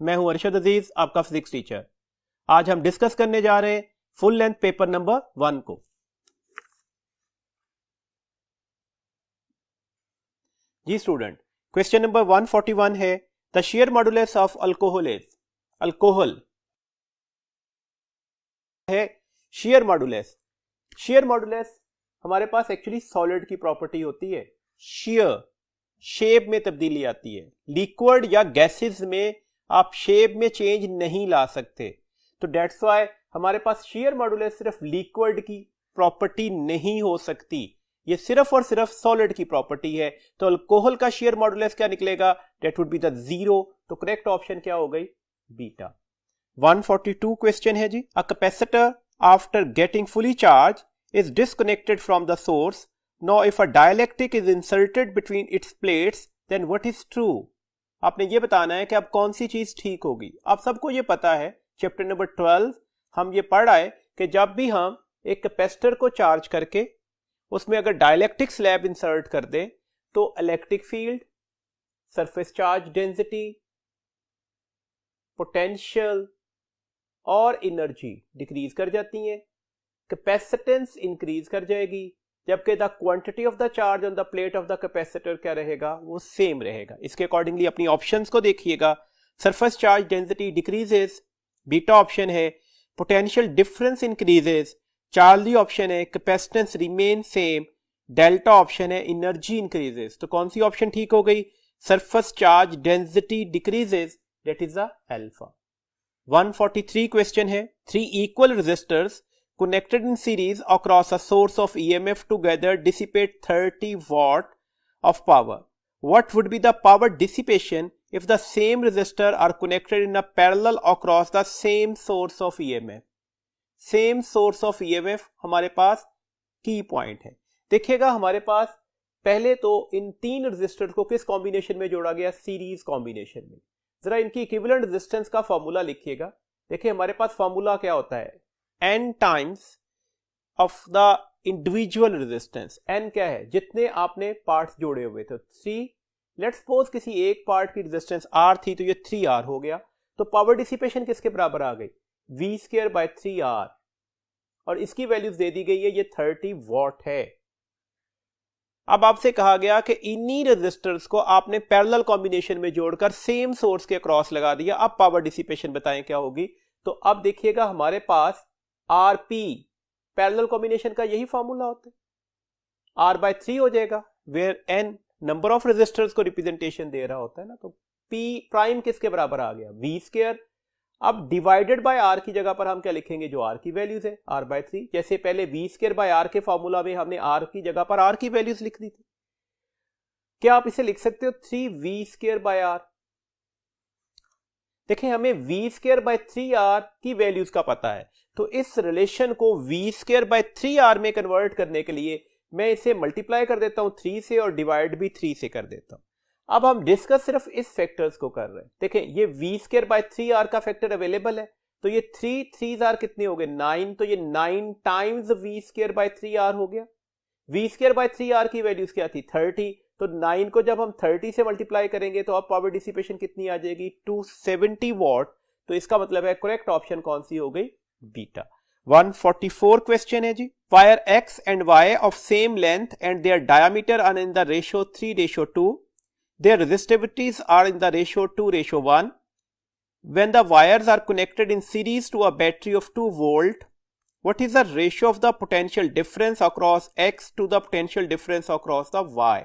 मैं हूं अरशद अजीज, आपका फिजिक्स टीचर। आज हम डिस्कस करने जा रहे हैं फुल लेंथ पेपर नंबर 1 को। जी स्टूडेंट, क्वेश्चन नंबर 141 है the share modulus of alcohol is. Alcohol है शेयर मॉडुलस। शेयर मॉडुलस हमारे पास एक्चुअली सॉलिड की प्रॉपर्टी होती है। शेयर शेप में तब्दीली आती है। लिक्विड या गैसेस में आप शेप में चेंज नहीं ला सकते, तो डेट्स व्हाई हमारे पास शेयर मॉडुलस सिर्फ लिक्विड की प्रॉपर्टी नहीं हो सकती, ये सिर्फ और सिर्फ सॉलिड की प्रॉपर्टी है। तो अल्कोहल का शेयर मॉडुलस क्या निकलेगा? That would be the 0। तो करेक्ट ऑप्शन क्या हो गई? बीटा। 142 क्वेश्चन है जी। A capacitor after getting fully charge is disconnected from the source. Now if a dielectric is inserted between its plates, then what is true? आपने ये बताना है कि अब कौन सी चीज ठीक होगी। आप सबको ये पता है, चैप्टर नंबर 12 हम ये पढ़ आए कि जब भी हम एक कैपेसिटर को चार्ज करके उसमें अगर डाइलेक्ट्रिक स्लैब इंसर्ट कर दें तो electric field, surface charge density, potential और एनर्जी डिक्रीज कर जाती हैं, कैपेसिटेंस इंक्रीज कर जाएगी, जबकि the quantity of the charge on the plate of the capacitor क्या रहेगा? वो सेम रहेगा। इसके अकॉर्डिंगली अपनी ऑप्शंस को देखिएगा। Surface charge density decreases, beta option है। Potential difference increases, Charlie option है। Capacitance remain same, delta option है। एनर्जी इंक्रीजेस, तो कौन सी ऑप्शन ठीक हो गई? Surface charge density decreases, that is the alpha. 143 question है। 3 equal resistors connected in series across a source of EMF together dissipate 30 watt of power. What would be the power dissipation if the same resistor are connected in a parallel across the same source of EMF? Same source of EMF हमारे पास की point है। देखिएगा हमारे पास पहले तो इन 3 resistor को किस combination में जोड़ा गया? सीरीज कॉम्बिनेशन में। जरा इनकी इक्विवेलेंट रेजिस्टेंस का फॉर्मूला लिखिएगा। देखिए हमारे पास फॉर्मूला क्या होता है? n times of the individual resistance. n क्या है? जितने आपने पार्ट्स जोड़े हुए थे। 3, लेट्स सपोज किसी एक पार्ट की रेजिस्टेंस r थी, तो ये 3r हो गया। तो पावर डिसिपेशन किसके बराबर आ गई? v² बाय 3r, और इसकी वैल्यूज दे दी गई है, ये 30 वॉट है। अब आपसे कहा गया कि इन्हीं रेजिस्टर्स को आपने पैरेलल कॉम्बिनेशन में जोड़कर सेम सोर्स के क्रॉस लगा दिया। अब पावर डिसिपेशन बताएं क्या होगी? तो अब देखिएगा हमारे पास RP पैरेलल कॉम्बिनेशन का यही फॉर्मूला होता है, R बाय 3 हो जाएगा, where N number of resistors को रिप्रेजेंटेशन दे रहा होता है ना। तो P प्राइम किसके बराबर आ गया? v²। अब डिवाइडेड बाय R की जगह पर हम क्या लिखेंगे? जो R की वैल्यूज है, R बाय 3। जैसे पहले v² बाय R के फॉर्मूला में हमने R की जगह पर R की वैल्यूज लिख दी थी, क्या आप इसे लिख सकते हो 3v² बाय R? देखें हमें v² बाय 3r की वैल्यूज का पता है, तो इस रिलेशन को v² बाय 3r में कन्वर्ट करने के लिए मैं इसे मल्टीप्लाई कर देता हूं 3 से और डिवाइड भी 3 से कर देता हूं। अब हम डिस्कस सिर्फ इस फैक्टर्स को कर रहे हैं। देखें ये v² बाय 3r का फैक्टर अवेलेबल है, तो ये 3 कितने हो गए? 9, तो ये 9 टाइम्स v² बाय 3r हो गया। v² बाय 3r की वैल्यूज क्या थी? 30, तो 9 को जब हम 30 से मल्टीप्लाई करेंगे तो अब पावर डिसिपेशन कितनी आ जाएगी? 270 वॉट। तो इसका मतलब है करेक्ट ऑप्शन कौन सी हो गई? बीटा। 144 क्वेश्चन है जी। Wire x and y of same length and their diameter are in the ratio 3:2, their resistivities are in the ratio 2:1। When the wires are connected in series to a battery of 2 volt, what is the ratio of the potential difference across x to the potential difference across the y?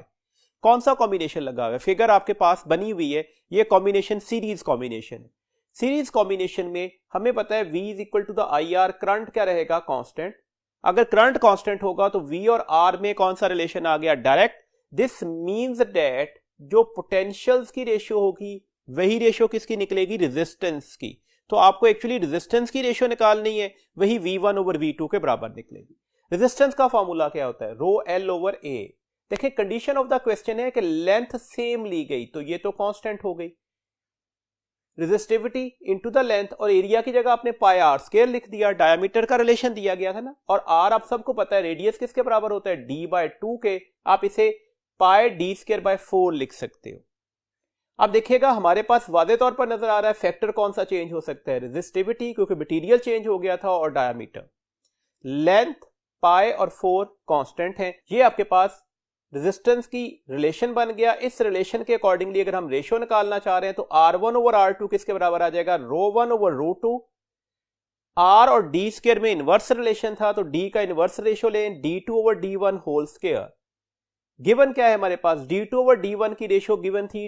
कौन सा combination लगा हुआ है? Figure आपके पास बनी हुई है, ये कॉम्बिनेशन सीरीज कॉम्बिनेशन है। सीरीज कॉम्बिनेशन में हमें पता है V is equal to the IR, current क्या रहेगा? कांस्टेंट। अगर करंट कांस्टेंट होगा तो V और R में कौन सा रिलेशन आ गया? डायरेक्ट। दिस मींस दैट जो पोटेंशियल्स की रेशियो होगी वही रेशियो किसकी निकलेगी? रेजिस्टेंस की। तो आपको एक्चुअली रेजिस्टेंस की रेशियो निकालनी है, वही V1 ओवर V2 के बराबर निकलेगी। रेजिस्टेंस का फॉर्मूला क्या होता है? रो L ओवर A। देखिए कंडीशन ऑफ द क्वेश्चन है कि लेंथ सेम ली गई, तो ये तो कांस्टेंट हो गई। रेजिस्टिविटी इनटू द लेंथ, और एरिया की जगह आपने पाई आर स्क्वायर लिख दिया, डायमीटर का रिलेशन दिया गया था ना। और आर आप सबको पता है रेडियस किसके बराबर होता है? d बाय 2 के। आप इसे पाई d² बाय 4 लिख सकते हो। अब देखिएगा हमारे पास वादे तौर पर नजर आ रहा है फैक्टर कौन सा चेंज हो सकता है, रेजिस्टिविटी क्योंकि मटेरियल चेंज हो गया था, और डायमीटर। लेंथ पाई और 4 कांस्टेंट हैं। ये आपके पास रेजिस्टेंस की रिलेशन बन गया। इस रिलेशन के अकॉर्डिंगली अगर हम रेशियो निकालना चाह रहे हैं तो R1 ओवर R2 किसके बराबर आ जाएगा, ρ1 ओवर ρ2। R और D स्क्वायर में इनवर्स रिलेशन था तो D का इनवर्स रेशियो लें, D2 over D1 whole square. Given क्या है हमारे पास, D2 ओवर D1 की रेशियो गिवन थी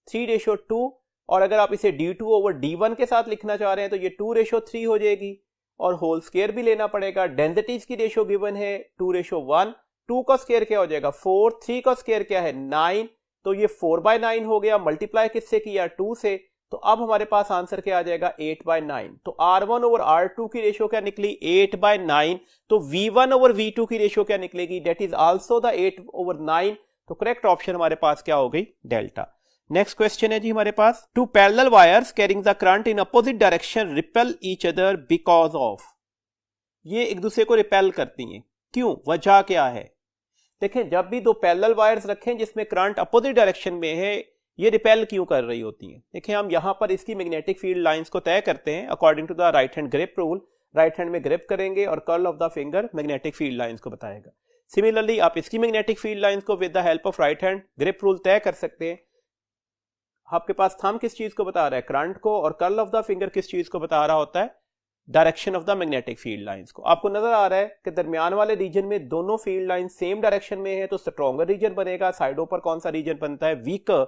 3:2, और अगर आप इसे D2 ओवर D1 के साथ लिखना चाह रहे हैं तो ये 2:3 हो जाएगी, और होल स्क्वायर भी लेना पड़ेगा। डेंसिटीज की रेशियो गिवन है 2:1, 2 का स्क्वायर क्या हो जाएगा 4, 3 का स्क्वायर क्या है 9, तो ये 4/9 हो गया। मल्टीप्लाई किससे किया 2 से, तो अब हमारे पास आंसर क्या आ जाएगा 8/9। तो R1 ओवर R2 की रेशियो क्या निकली 8/9, तो V1 ओवर V2 की रेशियो क्या निकलेगी, डेट इज आल्सो द 8/9। तो करेक्ट ऑप्शन हमारे पास क्या हो गई, डेल्टा। नेक्स्ट क्वेश्चन है जी हमारे पास, two parallel wires carrying the current in opposite direction repel each other because of. ये एक दूसरे को रिपेल करती हैं, क्यों, वजह क्या है। देखें जब भी दो पैरेलल वायर्स रखें जिसमें करंट अपोजिट डायरेक्शन में है, ये रिपेल क्यों कर रही होती हैं। देखें हम यहां पर इसकी मैग्नेटिक फील्ड लाइंस को तय करते हैं according to the right hand grip rule. Right hand में ग्रिप करेंगे और curl of the finger magnetic field lines को बताएगा। सिमिलरली आप इसकी मैग्नेटिक फील्ड लाइंस को with the help of right hand grip rule तय कर सकते हैं। आपके पास थंब किस चीज को बता रहा है, करंट को, और कर्ल ऑफ द फिंगर किस चीज को बता रहा होता है, direction of the magnetic field lines को। आपको नजर आ रहा है कि दरमियान वाले रीजन में दोनों फील्ड लाइन सेम डायरेक्शन में है तो स्ट्रॉन्गर रीजन बनेगा, साइडों पर कौन सा रीजन बनता है, वीकर।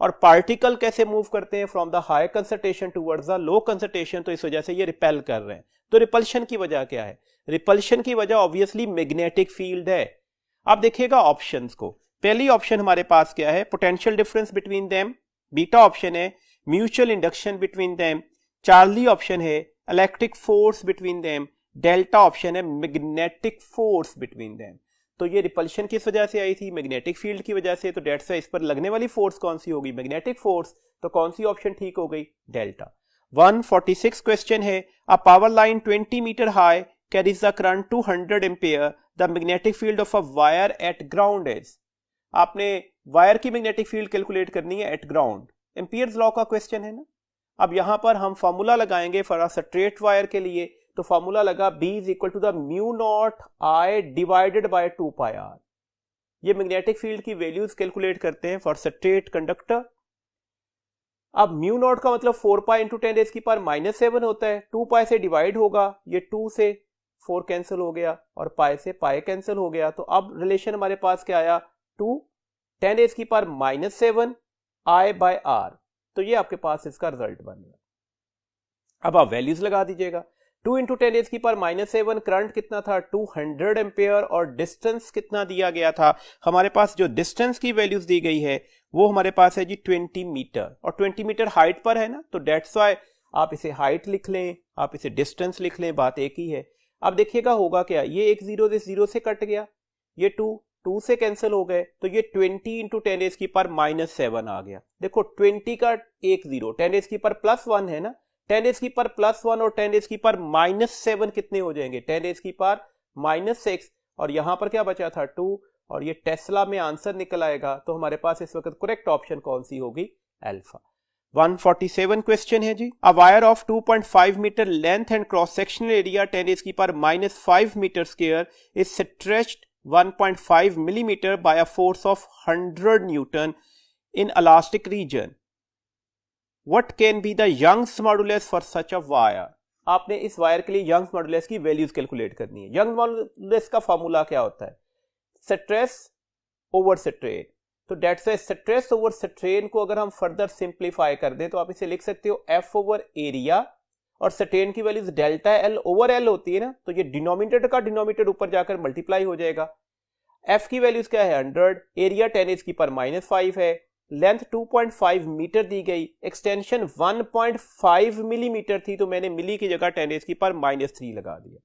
और पार्टिकल कैसे मूव करते हैं, from the high concentration towards the low concentration, तो इस वजह से ये रिपेल कर रहे हैं। तो रिपल्शन की वजह क्या है, रिपल्शन की वजह ऑब्वियसली मैग्नेटिक फील्ड है। आप देखिएगा ऑप्शंस को, पहली ऑप्शन हमारे पास क्या है, potential difference between them, beta option है mutual induction between them, Charlie option है electric force between them, delta option है मैग्नेटिक फोर्स बिटवीन देम। तो ये रिपल्शन किस वजह से आई थी, मैग्नेटिक फील्ड की वजह से, तो डेट से इस पर लगने वाली फोर्स कौन सी होगी, मैग्नेटिक फोर्स। तो कौन सी ऑप्शन ठीक हो गई, डेल्टा। 146 क्वेश्चन है, a power line 20 metre high carries the current 200 ampere, the magnetic field of a wire at ground is. आपने वायर की मैग्नेटिक फील्ड कैलकुलेट करनी है एट ग्राउंड, एम्पियर्स लॉ का क्वेश्चन है ना। अब यहां पर हम फॉर्मूला लगाएंगे फॉर अ स्ट्रेट वायर के लिए, तो फॉर्मूला लगा B is equal to the mu naught I divided by 2πr। ये मैग्नेटिक फील्ड की वैल्यूज कैलकुलेट करते हैं फॉर स्ट्रेट कंडक्टर। अब म्यू नॉट का मतलब 4π इंटू 10⁻⁻7 होता है, 2π से डिवाइड होगा, ये 2 से 4 कैंसिल हो गया और पाई से पाई कैंसिल हो गया। तो अब रिलेशन हमारे पास क्या आया, 2 10⁻⁻7 I/r। तो ये आपके पास इसका रिजल्ट बन गया। अब आप वैल्यूज लगा दीजिएगा, 2 इंटू 10⁻⁻7 करंट कितना था 200 एम्पेयर, और डिस्टेंस कितना दिया गया था, हमारे पास जो डिस्टेंस की वैल्यूज दी गई है वो हमारे पास है जी 20 मीटर, और 20 मीटर हाइट पर है ना, तो डेट्स वाई आप इसे हाइट लिख लें, आप इसे डिस्टेंस लिख लें, बात एक ही है। अब देखिएगा होगा क्या, ये एक जीरो इस जीरो से कट गया, ये 2 से कैंसिल हो गए, तो ये 20 इंटू 10⁻⁻7 आ गया। देखो 20 का एक जीरो 10⁻+1 है ना, 10⁻+1 और 10⁻⁻7 कितने हो जाएंगे, 10⁻⁻6, और यहां पर क्या बचा था 2, और ये टेस्ला में आंसर निकल आएगा। तो हमारे पास इस वक्त करेक्ट ऑप्शन कौन सी होगी, अल्फा। 147 क्वेश्चन है जी, a wire of 2.5 metre length and cross sectional area 10⁻⁻5 metre square is stretched 1.5 millimeter by a force of 100 Newton in elastic region. What can be the Young's modulus for such a wire? आपने इस wire के लिए Young's modulus की values calculate करनी है। Young's modulus का formula क्या होता है, स्ट्रेस ओवर स्ट्रेन। तो डेट्स स्ट्रेस ओवर स्ट्रेन को अगर हम फर्दर सिंप्लीफाई कर दें तो आप इसे लिख सकते हो F ओवर एरिया, और स्ट्रेन की values delta L over L होती है ना, तो ये डिनोमिनेटर का डिनोमिनेटर ऊपर जाकर मल्टीप्लाई हो जाएगा। F की वैल्यूज क्या है 100, एरिया 10⁻⁻5 है, लेंथ 2.5 मीटर दी गई, एक्सटेंशन 1.5 मिलीमीटर थी, तो मैंने मिली की जगह 10⁻³ लगा दिया।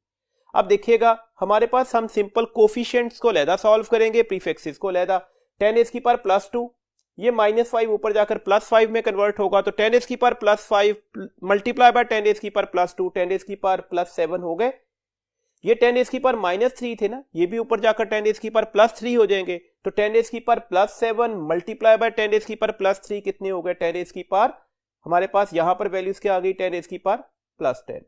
अब देखिएगा हमारे पास हम सिंपल कोफिशिएंट्स को लहदा सॉल्व करेंगे, प्रीफिक्सेस को लहदा। 10⁻+2, ये -5 ऊपर जाकर +5 में कन्वर्ट होगा, तो 10⁻+5 मल्टीप्लाई बाय 10⁻+2 10⁻+7 हो गए। ये 10 रेज़ की पावर -3 थे ना, ये भी ऊपर जाकर 10 रेज़ की पावर +3 हो जाएंगे, तो 10 रेज़ की पावर +7 मल्टीप्लाई बाय 10 रेज़ की पावर +3 कितने हो गए, 10 रेज़ की पावर, हमारे पास यहां पर वैल्यूज क्या आ गई, 10 रेज़ की पावर +10।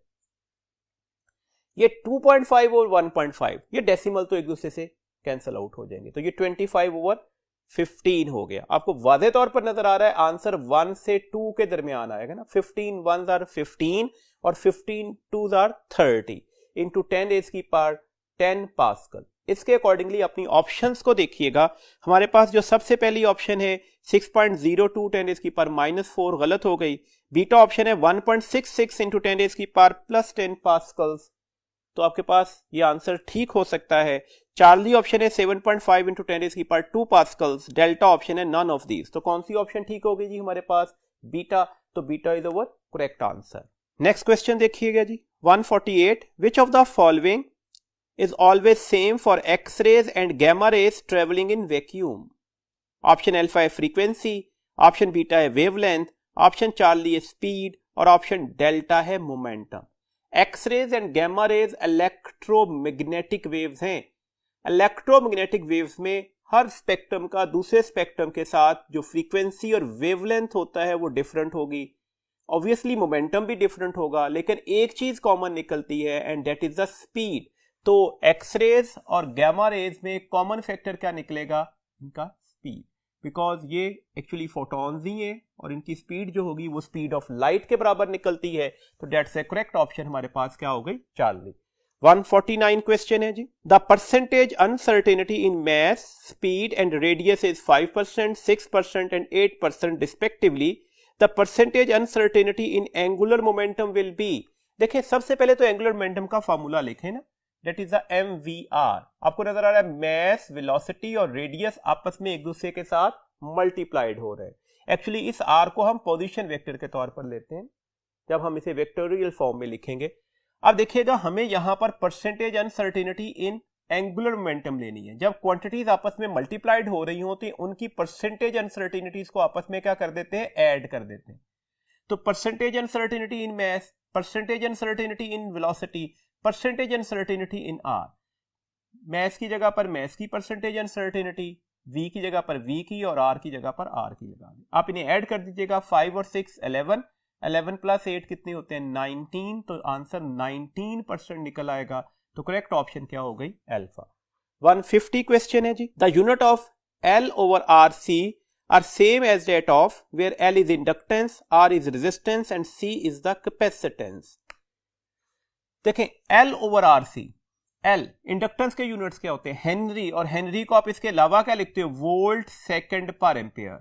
ये 2.5 और 1.5 ये डेसिमल तो एक दूसरे से कैंसिल आउट हो जाएंगे, तो ये 25/15 हो गया। आपको वादे तौर पर नजर आ रहा है आंसर 1 से 2 के दरमियान आएगा ना, 15 1s are 15 और 15 2s are 30 इंटू 10 रेज़ की पावर 10 पास्कल। इसके अकॉर्डिंगली अपनी ऑप्शंस को देखिएगा, हमारे पास जो सबसे पहली ऑप्शन है 6.02 10 रेज़ की पावर -4 गलत हो गई। बीटा ऑप्शन है 1.66 इंटू 10 रेज़ की पावर +10 पास्कल्स, तो आपके पास ये आंसर ठीक हो सकता है। चार्ली ऑप्शन है 7.5 इंटू 10 रेज़ की पावर 2 पास्कल्स। डेल्टा ऑप्शन है नन ऑफ दीज, तो कौन सी ऑप्शन ठीक होगी जी हमारे पास, बीटा, तो beta is our correct answer. Next question देखिएगा जी 148, which of the following is always same for X-rays and gamma rays traveling in vacuum? Option alpha है फ्रीक्वेंसी, ऑप्शन बीटा है वेवलेंथ, ऑप्शन चार्ली है speed और option delta है momentum. X-rays and gamma rays electromagnetic waves हैं। Electromagnetic waves में हर spectrum का दूसरे स्पेक्ट्रम के साथ जो फ्रीक्वेंसी और वेवलेंथ होता है वो डिफरेंट होगी, ऑब्वियसली मोमेंटम भी डिफरेंट होगा, लेकिन एक चीज कॉमन निकलती है and that is the speed. तो एक्स-रेज और गैमा रेज में कॉमन फैक्टर क्या निकलेगा, इनका स्पीड, बिकॉज ये एक्चुअली फोटॉन्स ही हैं और इनकी स्पीड जो होगी वो स्पीड ऑफ लाइट के बराबर निकलती है, तो दैट्स ए करेक्ट ऑप्शन हमारे पास क्या हो गई, चार्ली। 149 क्वेश्चन है जी, the percentage uncertainty in mass, speed and radius is 5%, 6% and 8% respectively. The percentage uncertainty in angular momentum will be. देखिए सबसे पहले तो एंगुलर मोमेंटम का फॉर्मूला लिखें ना, दैट इज द MVR। आपको नजर आ रहा है मैस, वेलोसिटी और रेडियस आपस में एक दूसरे के साथ मल्टीप्लाइड हो रहे हैं। एक्चुअली इस R को हम पोजीशन वेक्टर के तौर पर लेते हैं जब हम इसे वेक्टोरियल फॉर्म में लिखेंगे। अब देखिएगा हमें यहां पर percentage uncertainty in angular momentum लेनी है। जब क्वांटिटीज आपस में मल्टीप्लाइड हो रही होती है उनकी परसेंटेज अनसर्टेनिटीज को आपस में क्या कर देते हैं, ऐड कर देते हैं। तो percentage uncertainty in mass, percentage uncertainty in velocity, percentage uncertainty in R। Mass की जगह पर मैस की परसेंटेज अनसर्टेनिटी, V की जगह पर V की और R की जगह पर R की जगह। आप इन्हें ऐड कर दीजिएगा, 5 और 6 11, 11 प्लस 8 कितने होते हैं 19, तो आंसर 19% निकल आएगा। तो करेक्ट ऑप्शन क्या हो गई, अल्फा। 150 क्वेश्चन है जी, the unit of L over RC are same as that of where L is inductance, R is resistance and C is the capacitance. देखें L over RC, L inductance के units क्या होते हैं, Henry, और Henry को आप इसके अलावा क्या लिखते हो, वोल्ट सेकंड पर एम्पियर।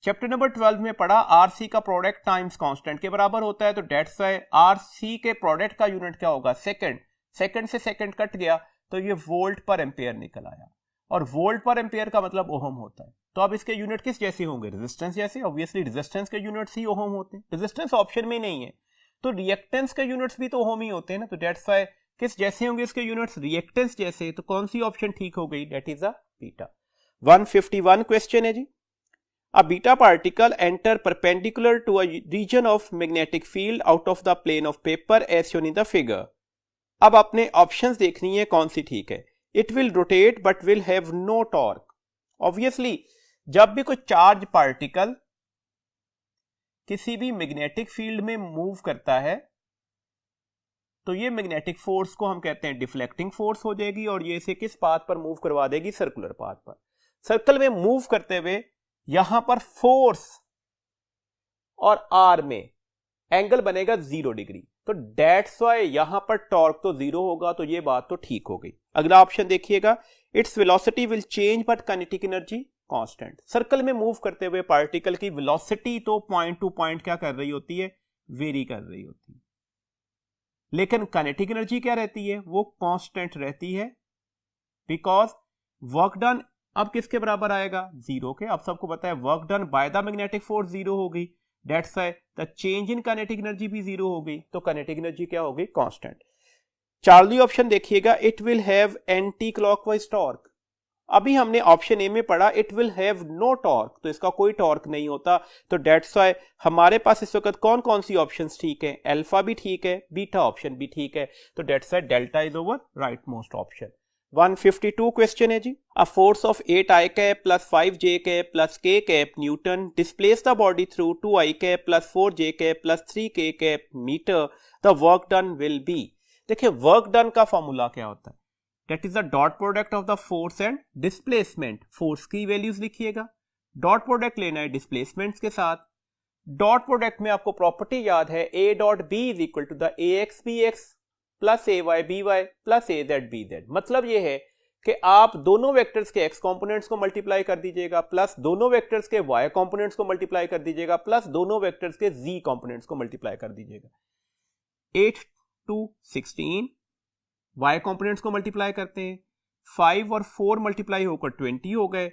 चैप्टर नंबर 12 में पढ़ा RC का प्रोडक्ट टाइम्स कांस्टेंट के बराबर होता है, तो दैट्स व्हाई RC के प्रोडक्ट का यूनिट क्या होगा, सेकंड। सेकंड से सेकंड कट गया तो ये वोल्ट पर एम्पियर निकल आया, और वोल्ट पर एम्पियर का मतलब ओहम होता है। तो अब इसके यूनिट किस जैसे होंगे, रेजिस्टेंस जैसे। ऑब्वियसली रेजिस्टेंस के यूनिट्स ही ओहम होते हैं, रेजिस्टेंस ऑप्शन में नहीं है, तो रिएक्टेंस के यूनिट्स भी तो ओहम ही होते हैं ना, तो दैट्स व्हाई किस जैसे होंगे इसके यूनिट्स, रिएक्टेंस जैसे। तो कौन सी ऑप्शन ठीक हो गई, that is a beta. 151 question है जी, a beta particle enter perpendicular to a region of magnetic field out of the plane of paper as shown in the figure. अब आपने ऑप्शंस देखनी है कौन सी ठीक है। It will rotate but will have no torque. Obviously जब भी कोई चार्ज पार्टिकल किसी भी मैग्नेटिक फील्ड में मूव करता है तो ये मैग्नेटिक फोर्स को हम कहते हैं डिफ्लेक्टिंग फोर्स हो जाएगी, और ये इसे किस पाथ पर मूव करवा देगी, सर्कुलर पाथ पर। सर्कल में मूव करते हुए यहां पर फोर्स और R में एंगल बनेगा 0 डिग्री, तो दैट्स व्हाई यहां पर टॉर्क तो 0 होगा, तो ये बात तो ठीक हो गई। अगला ऑप्शन देखिएगा, its velocity will change but kinetic energy constant. Circle में मूव करते हुए पार्टिकल की वेलोसिटी तो पॉइंट टू पॉइंट क्या कर रही होती है, वेरी कर रही होती है, लेकिन काइनेटिक एनर्जी क्या रहती है, वो कांस्टेंट रहती है, बिकॉज वर्क डन अब किसके बराबर आएगा, 0 के। अब सबको पता है work done by the magnetic force 0 हो गई, that's why the change in kinetic energy भी 0 हो गई, तो काइनेटिक एनर्जी क्या हो गई, कांस्टेंट। चार्ली ऑप्शन देखिएगा, it will have anti clockwise torque. अभी हमने ऑप्शन ए में पढ़ा it will have no torque, तो इसका कोई टॉर्क नहीं होता, तो डेट्स व्हाई हमारे पास इस वक्त कौन कौन सी ऑप्शंस ठीक है, अल्फा भी ठीक है, बीटा ऑप्शन भी ठीक है, तो that's why delta is over right most option. 152 question है जी, a force of 8 I cap plus 5 J cap plus K cap newton displace the body through 2 I cap plus 4 J cap plus 3 K cap metre, the work done will be. देखिए work done का formula क्या होता है, that is the dot product of the force and displacement। Force की values लिखिएगा, dot product लेना है displacements के साथ। डॉट प्रोडक्ट में आपको प्रॉपर्टी याद है a dot b is equal to the ax bx plus ay by plus az bz। मतलब ये है कि आप दोनों वेक्टर्स के x कंपोनेंट्स को मल्टीप्लाई कर दीजिएगा प्लस दोनों वेक्टर्स के y कंपोनेंट्स को मल्टीप्लाई कर दीजिएगा प्लस दोनों वेक्टर्स के z कंपोनेंट्स को मल्टीप्लाई कर दीजिएगा। 8 to 16 y कंपोनेंट्स को मल्टीप्लाई करते हैं, 5 और 4 मल्टीप्लाई होकर 20 हो गए,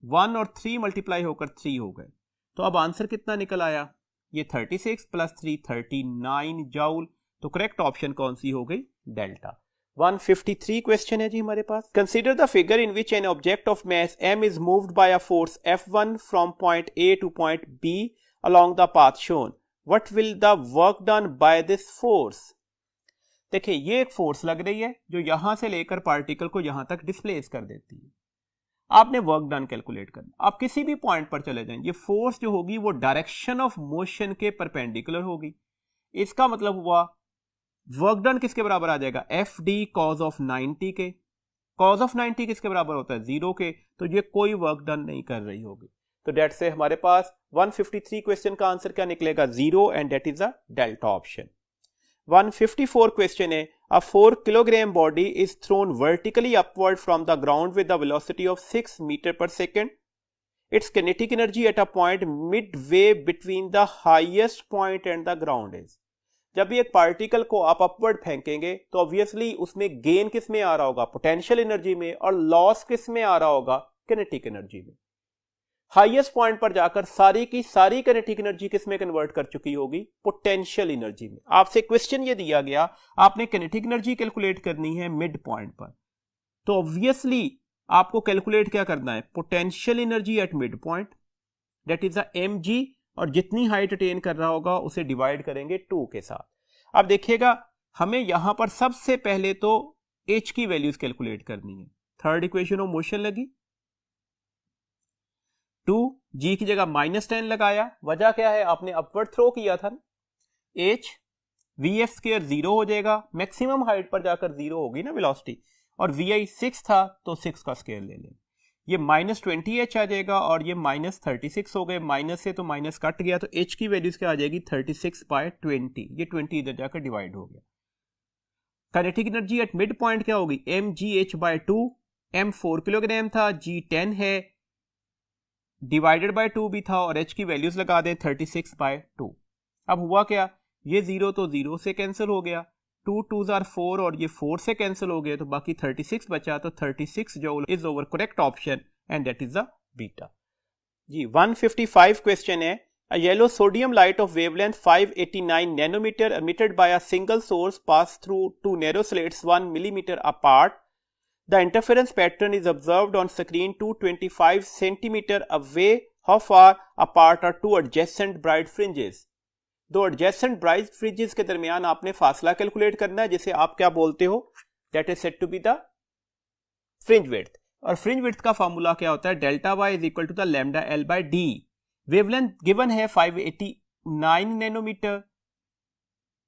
1 और 3 मल्टीप्लाई होकर 3 हो गए, तो अब आंसर कितना निकल आया, ये 36 प्लस 3 39 जूल, तो करेक्ट ऑप्शन कौन सी हो गई, डेल्टा। 153 क्वेश्चन है जी हमारे पास, consider the figure in which an object of mass m is moved by a force F1 from point A to point B along the path shown, what will the work done by this force। देखिए ये एक force लग रही है जो यहां से लेकर पार्टिकल को यहां तक डिस्प्लेस कर देती है, आपने वर्क डन कैलकुलेट करना। आप किसी भी पॉइंट पर चले जाएं, ये फोर्स जो होगी वो डायरेक्शन ऑफ मोशन के परपेंडिकुलर होगी, इसका मतलब हुआ वर्क डन किसके बराबर आ जाएगा, एफ डी कॉज ऑफ 90 के, कॉज ऑफ 90 किसके बराबर होता है, 0 के, तो ये कोई वर्क डन नहीं कर रही होगी, तो डेट से हमारे पास 153 क्वेश्चन का आंसर क्या निकलेगा, 0, and that is a delta option. 154 question है, a 4 kilogram body is thrown vertically upward from the ground with a velocity of 6 meter per second. Its kinetic energy at a point midway between the highest point and the ground is। जब भी एक particle को आप upward फेंकेंगे तो obviously उसमें gain किस में आ रहा होगा, पोटेंशियल एनर्जी में, और लॉस किस में आ रहा होगा, किनेटिक एनर्जी में। हाईएस्ट पॉइंट पर जाकर सारी की सारी किनेटिक एनर्जी किस में कन्वर्ट कर चुकी होगी, पोटेंशियल एनर्जी में। आपसे क्वेश्चन ये दिया गया, आपने किनेटिक एनर्जी कैलकुलेट करनी है मिड पॉइंट पर, तो ऑब्वियसली आपको कैलकुलेट क्या करना है, potential energy at mid point, that is a mg, और जितनी हाइट अटेन कर रहा होगा उसे डिवाइड करेंगे 2 के साथ। अब देखिएगा हमें यहां पर सबसे पहले तो h की वैल्यूज कैलकुलेट करनी है, थर्ड इक्वेशन ऑफ मोशन लगी, 2 g की जगह -10 लगाया, वजह क्या है, आपने अपवर्ड थ्रो किया था ना, h vf स्क्वायर 0 हो जाएगा, मैक्सिमम हाइट पर जाकर 0 होगी ना वेलोसिटी, और vi 6 था तो 6 का स्क्वायर ले लें, ये -20h आ जाएगा और ये -36 हो गए, माइनस से तो माइनस कट गया, तो h की वैल्यूज क्या आ जाएगी, 36/20, ये 20 इधर जाकर डिवाइड हो गया। Kinetic energy at mid point क्या होगी, mgh/2, m 4 किलोग्राम था, g 10 है, डिवाइडेड बाय 2 भी था, और h की वैल्यूज लगा दें 36/2। अब हुआ क्या, ये 0 तो 0 से कैंसिल हो गया, 2 2s are 4 और ये 4 से कैंसिल हो गए, तो बाकी 36 बचा, तो 36 joule is our correct option, and that is the beta जी। 155 क्वेश्चन है, a yellow sodium light of wavelength 589 nanometer emitted by a single source passed through two narrow slits 1 millimeter apart. The interference pattern is observed on screen 225 centimeter away. How far apart are two adjacent bright fringes? दो adjacent bright fringes के दरमियान आपने फासला calculate करना है, जिसे आप क्या बोलते हो, that is said to be the fringe width, और फ्रिंज विड्थ का फार्मूला क्या होता है, delta Y is equal to the lambda L by D. Wavelength given है 589 nanometre,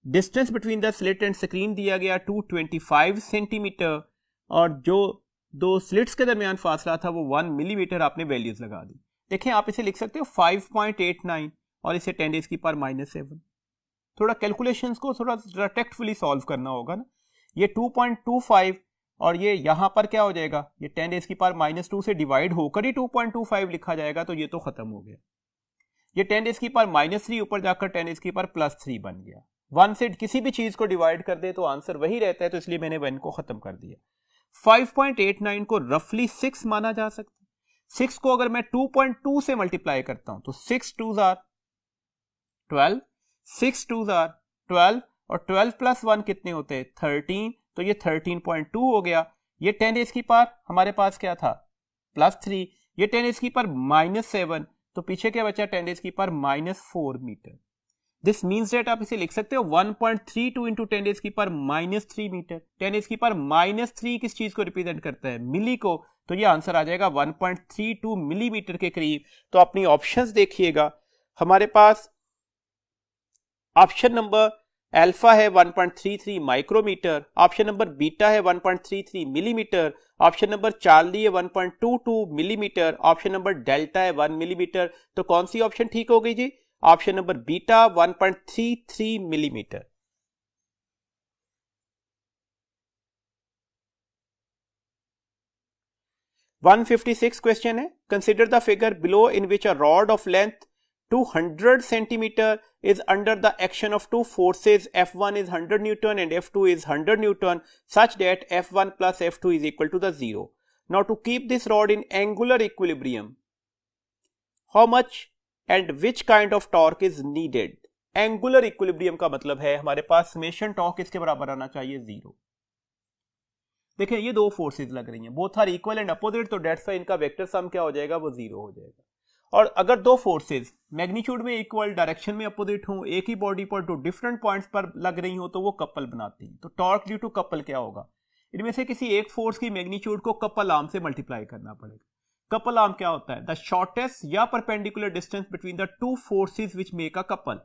distance between the slit and screen दिया गया 225 सेंटीमीटर, और जो दो स्लिट्स के दरमियान फासला था वो 1 मिलीमीटर, आपने वैल्यूज लगा दी। देखें आप इसे लिख सकते हो 5.89 और इसे 10 रेज़ की पावर -7। थोड़ा कैलकुलेशंस को थोड़ा टेक्टफुली सॉल्व करना होगा ना, ये 2.25 और ये यहां पर क्या हो जाएगा, ये 10 रेज़ की पावर -2 से डिवाइड होकर ही 2.25 लिखा जाएगा, तो ये तो खत्म हो गया। ये 10 रेज़ की पावर -3 ऊपर जाकर 10 रेज़ की पावर +3 बन गया। 1 से किसी भी चीज को डिवाइड कर दे तो आंसर वही रहता है, तो इसलिए मैंने 1 को खत्म कर दिया। 5.89 को रफली 6 माना जा सकता है। 6 को अगर मैं 2.2 से मल्टीप्लाई करता हूं तो 6 2s are 12, 6 2s are 12 और 12 + 1 कितने होते हैं 13, तो ये 13.2 हो गया। ये 10 रेज़ की पावर हमारे पास क्या था +3, ये 10⁻⁻⁷, तो पीछे क्या बचा 10⁻⁻⁴ मीटर। दिस मीन्स दैट आप इसे लिख सकते हो 1.32 इंटू 10⁻³ मीटर। 10⁻³ किस चीज को रिप्रेजेंट करता है? मिली को, तो ये आंसर आ जाएगा 1.32 मिलीमीटर के करीब। तो अपनी ऑप्शंस देखिएगा, हमारे पास ऑप्शन नंबर अल्फा है 1.33 माइक्रोमीटर, ऑप्शन नंबर बीटा है 1.33 मिलीमीटर, ऑप्शन नंबर चार्ली है 1.22 मिलीमीटर, ऑप्शन नंबर डेल्टा है 1 मिलीमीटर। तो कौन सी ऑप्शन ठीक हो गई जी? Option number beta 1.33 millimetre. One 156 question है, consider the figure below in which a rod of length 200 centimeter is under the action of two forces, F1 is 100 Newton and F2 is 100 Newton, such that F1 plus F2 is equal to the 0. Now to keep this rod in angular equilibrium, how much and which kind of torque is needed? Angular equilibrium का मतलब है हमारे पास summation torque इसके बराबर आना चाहिए 0। देखिए ये दो फोर्सेज लग रही हैं, both are equal and opposite, तो डेट्स वाई इनका वेक्टर सम क्या हो जाएगा? वो 0 हो जाएगा। और अगर दो फोर्सेस मैग्नीट्यूड में इक्वल, डायरेक्शन में अपोजिट हो, एक ही बॉडी पर टू डिफरेंट पॉइंट्स पर लग रही हो, तो वो कपल बनाती हैं। तो टॉर्क ड्यू टू कपल क्या होगा? इनमें से किसी एक फोर्स की मैग्नीट्यूड को कपल आर्म से मल्टीप्लाई करना पड़ेगा। कपल आर्म क्या होता है? द शॉर्टेस्ट या perpendicular distance between the two forces which make a couple.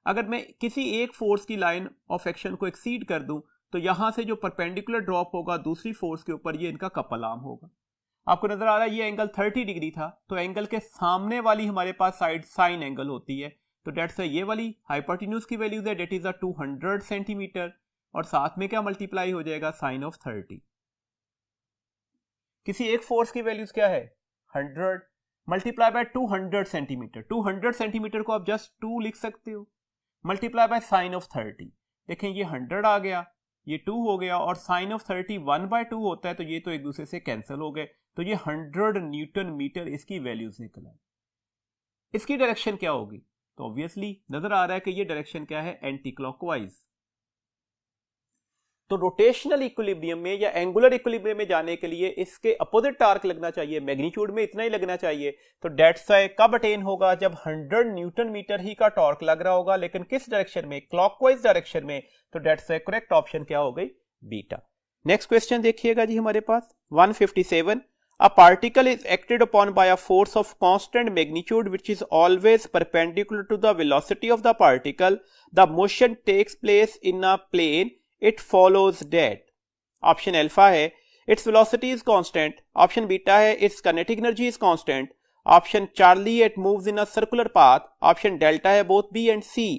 अगर मैं किसी एक फोर्स की लाइन ऑफ एक्शन को एक्सीड कर दूं, तो यहां से जो परपेंडिकुलर ड्रॉप होगा दूसरी फोर्स के ऊपर, ये इनका कपल आर्म होगा। आपको नजर आ रहा है ये एंगल 30 डिग्री था, तो एंगल के सामने वाली हमारे पास साइड साइन एंगल होती है, तो डेट्स ये वाली हाइपोटेन्यूज की वैल्यूज है, डेट इज 200 सेंटीमीटर, और साथ में क्या मल्टीप्लाई हो जाएगा? Sine of 30। किसी एक फोर्स की वैल्यूज क्या है? 100 मल्टीप्लाई बाय 200 सेंटीमीटर। 200 सेंटीमीटर को आप जस्ट 2 लिख सकते हो, मल्टीप्लाई बाय साइन ऑफ 30। देखें ये 100 आ गया, ये 2 हो गया, और साइन ऑफ 30 1/2 होता है, तो ये तो एक दूसरे से कैंसिल हो गए, तो ये 100 न्यूटन मीटर इसकी वैल्यूज निकल आई। इसकी डायरेक्शन क्या होगी? तो ऑब्वियसली नजर आ रहा है कि ये डायरेक्शन क्या है? Anti clockwise. तो रोटेशनल इक्विलिब्रियम में या एंगुलर इक्विलिब्रियम में जाने के लिए इसके अपोजिट टार्क लगना चाहिए, मैग्नीट्यूड में इतना ही लगना चाहिए। तो डेट्स वाई कब अटेन होगा? जब 100 न्यूटन मीटर ही का टॉर्क लग रहा होगा, लेकिन किस डायरेक्शन में? क्लॉकवाइज डायरेक्शन में। तो डेट्स वाई करेक्ट ऑप्शन क्या हो गई? बीटा। नेक्स्ट क्वेश्चन देखिएगा जी हमारे पास 157। A particle is acted upon by a force of constant magnitude which is always perpendicular to the velocity of the particle. The motion takes place in a plane. It follows that. Option alpha है its velocity is constant. Option beta है its kinetic energy is constant. Option Charlie it moves in a circular path. Option delta है both B and C.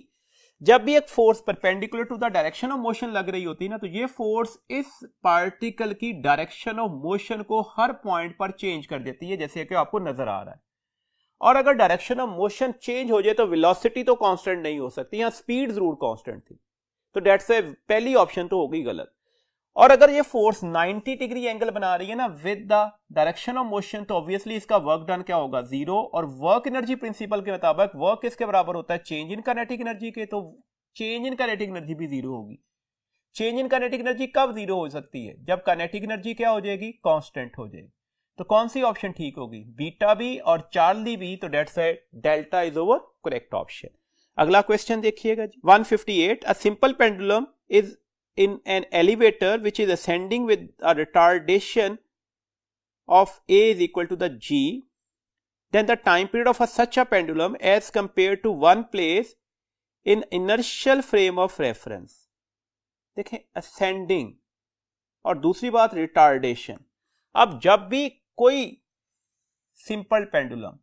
जब भी एक force perpendicular to the direction of motion लग रही होती है ना, तो ये फोर्स इस पार्टिकल की डायरेक्शन ऑफ मोशन को हर पॉइंट पर चेंज कर देती है, जैसे कि आपको नजर आ रहा है। और अगर डायरेक्शन ऑफ मोशन चेंज हो जाए तो वेलोसिटी तो कांस्टेंट नहीं हो सकती, यहां स्पीड जरूर कांस्टेंट थी, तो डेट्स पहली ऑप्शन तो होगी गलत। और अगर ये फोर्स 90 डिग्री एंगल बना रही है ना with the direction of motion, तो ऑब्वियसली इसका वर्क डन क्या होगा? 0। और वर्क एनर्जी प्रिंसिपल के मुताबिक वर्क किसके बराबर होता है? चेंज इन काइनेटिक एनर्जी के, तो चेंज इन काइनेटिक एनर्जी भी 0 होगी। चेंज इन काइनेटिक एनर्जी कब 0 हो सकती है? जब काइनेटिक एनर्जी क्या हो जाएगी? कांस्टेंट हो जाएगी। तो कौन सी ऑप्शन ठीक होगी? बीटा भी और चार्ली भी, तो that's delta is our correct option. अगला क्वेश्चन देखिएगा 158। A simple pendulum is in an elevator which is ascending with a retardation of A is equal to the G, then the time period of such a pendulum as compared to one place in inertial frame of reference. देखें ascending और दूसरी बात retardation। अब जब भी कोई simple pendulum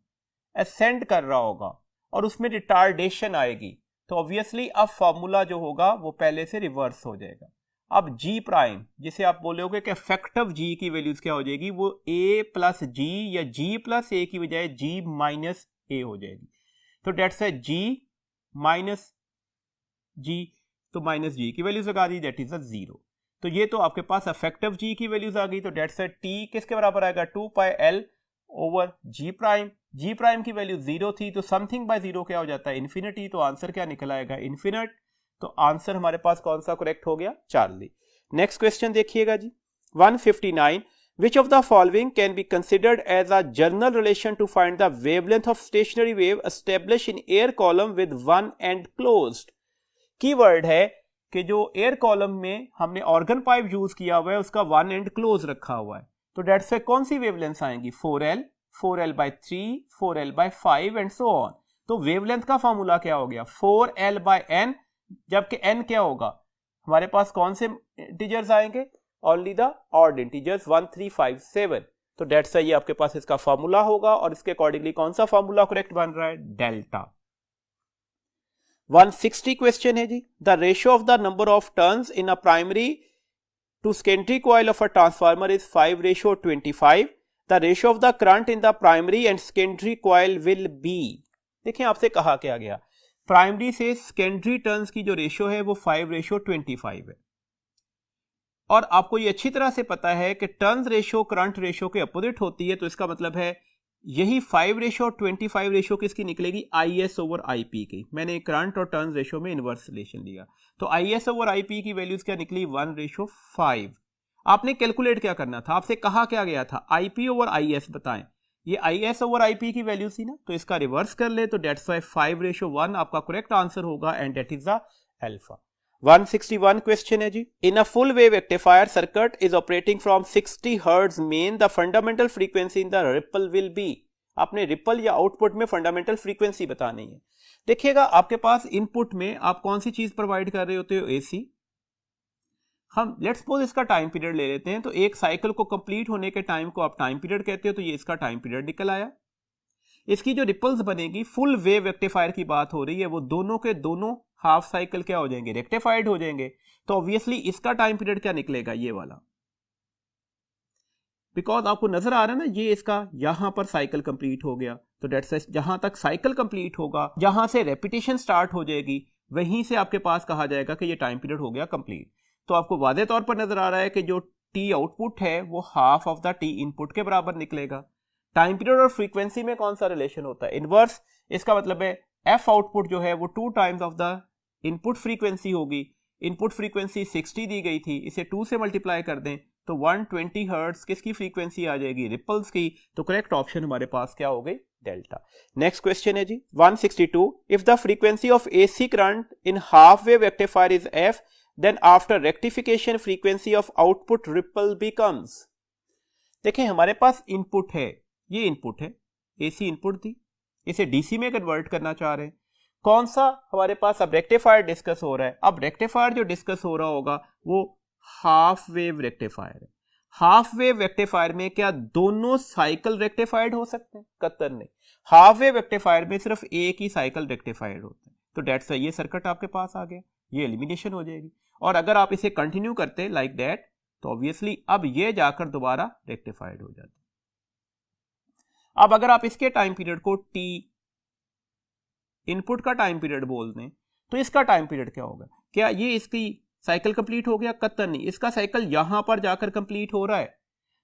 ascend कर रहा होगा और उसमें retardation आएगी, तो ऑब्वियसली अब फॉर्मूला जो होगा वो पहले से रिवर्स हो जाएगा। अब जी प्राइम, जिसे आप बोलोगे कि इफेक्टिव जी की वैल्यूज क्या हो जाएगी? वो ए प्लस जी या जी प्लस ए की बजाय जी माइनस ए हो जाएगी। तो डेट्स है जी माइनस जी, तो माइनस जी की वैल्यूज लगा दी, दैट इज अ 0। तो ये तो आपके पास इफेक्टिव जी की वैल्यूज आ गई, तो डेट्स है टी किसके बराबर आएगा? 2πl ओवर जी प्राइम। जी प्राइम की वैल्यू 0 थी, तो समथिंग बाय 0 क्या हो जाता है? इन्फिनिटी। तो आंसर क्या निकल आएगा? इन्फिनिट। तो आंसर हमारे पास कौन सा करेक्ट हो गया? चार्ली। नेक्स्ट क्वेश्चन देखिएगा जी 159। Which of the following can be considered as a general relation to find the wavelength of stationary wave established in air column with one end closed? Keyword है कि जो air column में हमने organ pipe use किया हुआ है उसका one and close रखा हुआ है, तो डेट से कौन सी वेवलेंथ आएंगी? 4L, 4L/3, 4L/5 and so on. तो वेवलेंथ का फॉर्मूला क्या हो गया? 4L/n, जबकि n क्या होगा? हमारे पास कौन से इंटीजर्स आएंगे? Only the odd integers 1, 3, 5, 7। तो डेट से ये आपके पास इसका फॉर्मूला होगा और इसके अकॉर्डिंगली कौन सा फॉर्मूला करेक्ट बन रहा है? डेल्टा। 160 क्वेश्चन है जी। The ratio of the number of turns in a primary to secondary coil of a transformer is 5:25। The ratio of the current in the primary and secondary coil will be. देखिए आपसे कहा क्या गया, primary से secondary turns की जो ratio है वो 5:25 है, और आपको ये अच्छी तरह से पता है कि टर्न्स रेशियो करंट रेशियो के अपोजिट होती है, तो इसका मतलब है यही 5:25 रेशियो किसकी निकलेगी? IS/IP की। मैंने करंट और टर्न्स रेशियो में इनवर्स रिलेशन लिया, तो IS/IP की वैल्यूज क्या निकली? 1:5। आपने कैलकुलेट क्या करना था? आपसे कहा क्या गया था? IP/IS बताएं। ये IS/IP की वैल्यू थी ना, तो इसका रिवर्स कर ले, तो डेट्स वाई 5:1 आपका करेक्ट आंसर होगा and that is the alpha. 161 question है जी। In a full wave rectifier circuit is operating from 60 hertz main, the fundamental frequency in the ripple will be. आपने रिपल या output में fundamental frequency बतानी है। देखिएगा आपके पास इनपुट में आप कौन सी चीज प्रोवाइड कर रहे होते हो? AC। हम लेट्स सपोज इसका टाइम पीरियड ले लेते हैं, तो एक साइकिल को कंप्लीट होने के टाइम को आप टाइम पीरियड कहते हो, तो ये इसका टाइम पीरियड निकल आया। इसकी जो रिपल्स बनेगी, फुल वेव रेक्टिफायर की बात हो रही है, वो दोनों के दोनों हाफ साइकिल क्या हो जाएंगे? रेक्टिफाइड हो जाएंगे। तो ऑब्वियसली इसका टाइम पीरियड क्या निकलेगा? ये वाला, बिकॉज आपको नजर आ रहा है ना, ये इसका यहां पर साइकिल कंप्लीट हो गया, तो डेट्स जहां तक साइकिल कंप्लीट होगा, जहां से रेपिटेशन स्टार्ट हो जाएगी, वहीं से आपके पास कहा जाएगा कि ये टाइम पीरियड हो गया कंप्लीट। तो आपको वादे तौर पर नजर आ रहा है कि जो T आउटपुट है वो half of the T input के बराबर निकलेगा। टाइम पीरियड और फ्रीक्वेंसी में कौन सा रिलेशन होता है? इनवर्स। इसका मतलब है F आउटपुट जो है वो 2 times of the input frequency होगी। इनपुट फ्रीक्वेंसी 60 दी गई थी, इसे 2 से मल्टीप्लाई कर दें तो 120 हर्ट्ज किसकी फ्रीक्वेंसी आ जाएगी? रिपल्स की। तो करेक्ट ऑप्शन हमारे पास क्या हो गई? डेल्टा। नेक्स्ट क्वेश्चन है जी 162। If the frequency of AC current in half wave rectifier is F, then after rectification frequency of output ripple becomes। देखें हमारे पास इनपुट है, ये इनपुट है, AC इनपुट थी, इसे DC में कन्वर्ट करना चाह रहे हैं। कौन सा हमारे पास अब रेक्टिफायर डिस्कस हो रहा है? अब रेक्टिफायर जो डिस्कस हो रहा होगा वो हाफ वेव रेक्टिफायर है। हाफ वेव रेक्टिफायर में क्या दोनों साइकिल रेक्टिफाइड हो सकते हैं? कतई नहीं। हाफ वेव रेक्टिफायर में सिर्फ एक ही साइकिल रेक्टिफाइड होता है, तो डेट्स ये सर्किट आपके पास आ गया, ये एलिमिनेशन हो जाएगी। और अगर आप इसे कंटिन्यू करते लाइक दैट, तो ऑब्वियसली अब ये जाकर दोबारा रेक्टिफाइड हो जाता। अब अगर आप इसके टाइम पीरियड को T इनपुट का टाइम पीरियड बोल दें, तो इसका टाइम पीरियड क्या होगा? क्या ये इसकी साइकिल कंप्लीट हो गया? कतई नहीं, इसका साइकिल यहां पर जाकर कंप्लीट हो रहा है।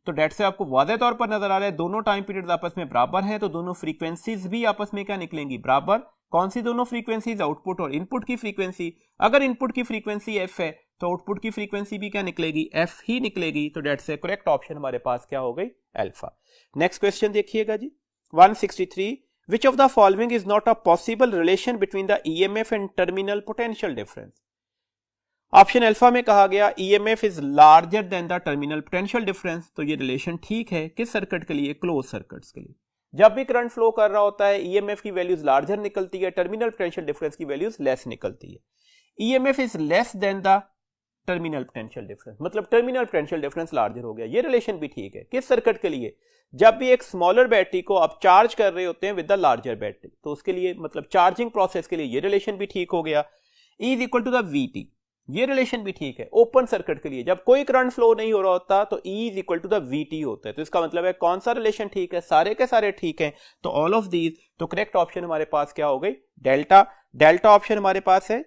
तो डेट से आपको वादे तौर पर नजर आ रहा है दोनों टाइम पीरियड आपस में बराबर हैं, तो दोनों फ्रीक्वेंसीज भी आपस में क्या निकलेंगी? बराबर। कौन सी दोनों फ्रीक्वेंसीज? आउटपुट और इनपुट की फ्रीक्वेंसी। अगर इनपुट की फ्रीक्वेंसी F है तो आउटपुट की फ्रीक्वेंसी भी क्या निकलेगी? F ही निकलेगी। तो डेट से करेक्ट ऑप्शन हमारे पास क्या हो गई? अल्फा। नेक्स्ट क्वेश्चन देखिएगा जी 163। Which of the following is not a possible relation between the EMF and terminal potential difference? Option alpha में कहा गया EMF is larger than the terminal potential difference। तो ये रिलेशन ठीक है किस सर्किट के लिए? क्लोज सर्किट्स के लिए। जब भी करंट फ्लो कर रहा होता है EMF की वैल्यूज लार्जर निकलती है, टर्मिनल पोटेंशियल डिफरेंस की वैल्यूज लेस निकलती है। EMF is less than the terminal potential difference, मतलब टर्मिनल पोटेंशियल डिफरेंस लार्जर हो गया। ये रिलेशन भी ठीक है किस सर्किट के लिए? जब भी एक स्मॉलर बैटरी को आप चार्ज कर रहे होते हैं विद द लार्जर बैटरी, तो उसके लिए मतलब चार्जिंग प्रोसेस के लिए ये रिलेशन भी ठीक हो गया। E is equal to the VT, ये रिलेशन भी ठीक है। ओपन सर्किट के लिए जब कोई करंट फ्लो नहीं हो रहा होता तो E is equal to the VT होता है। तो इसका मतलब है कौन सा रिलेशन ठीक है? सारे के सारे ठीक है। तो ऑल ऑफ दीज, तो करेक्ट ऑप्शन हमारे पास क्या हो गई? डेल्टा। डेल्टा ऑप्शन हमारे पास है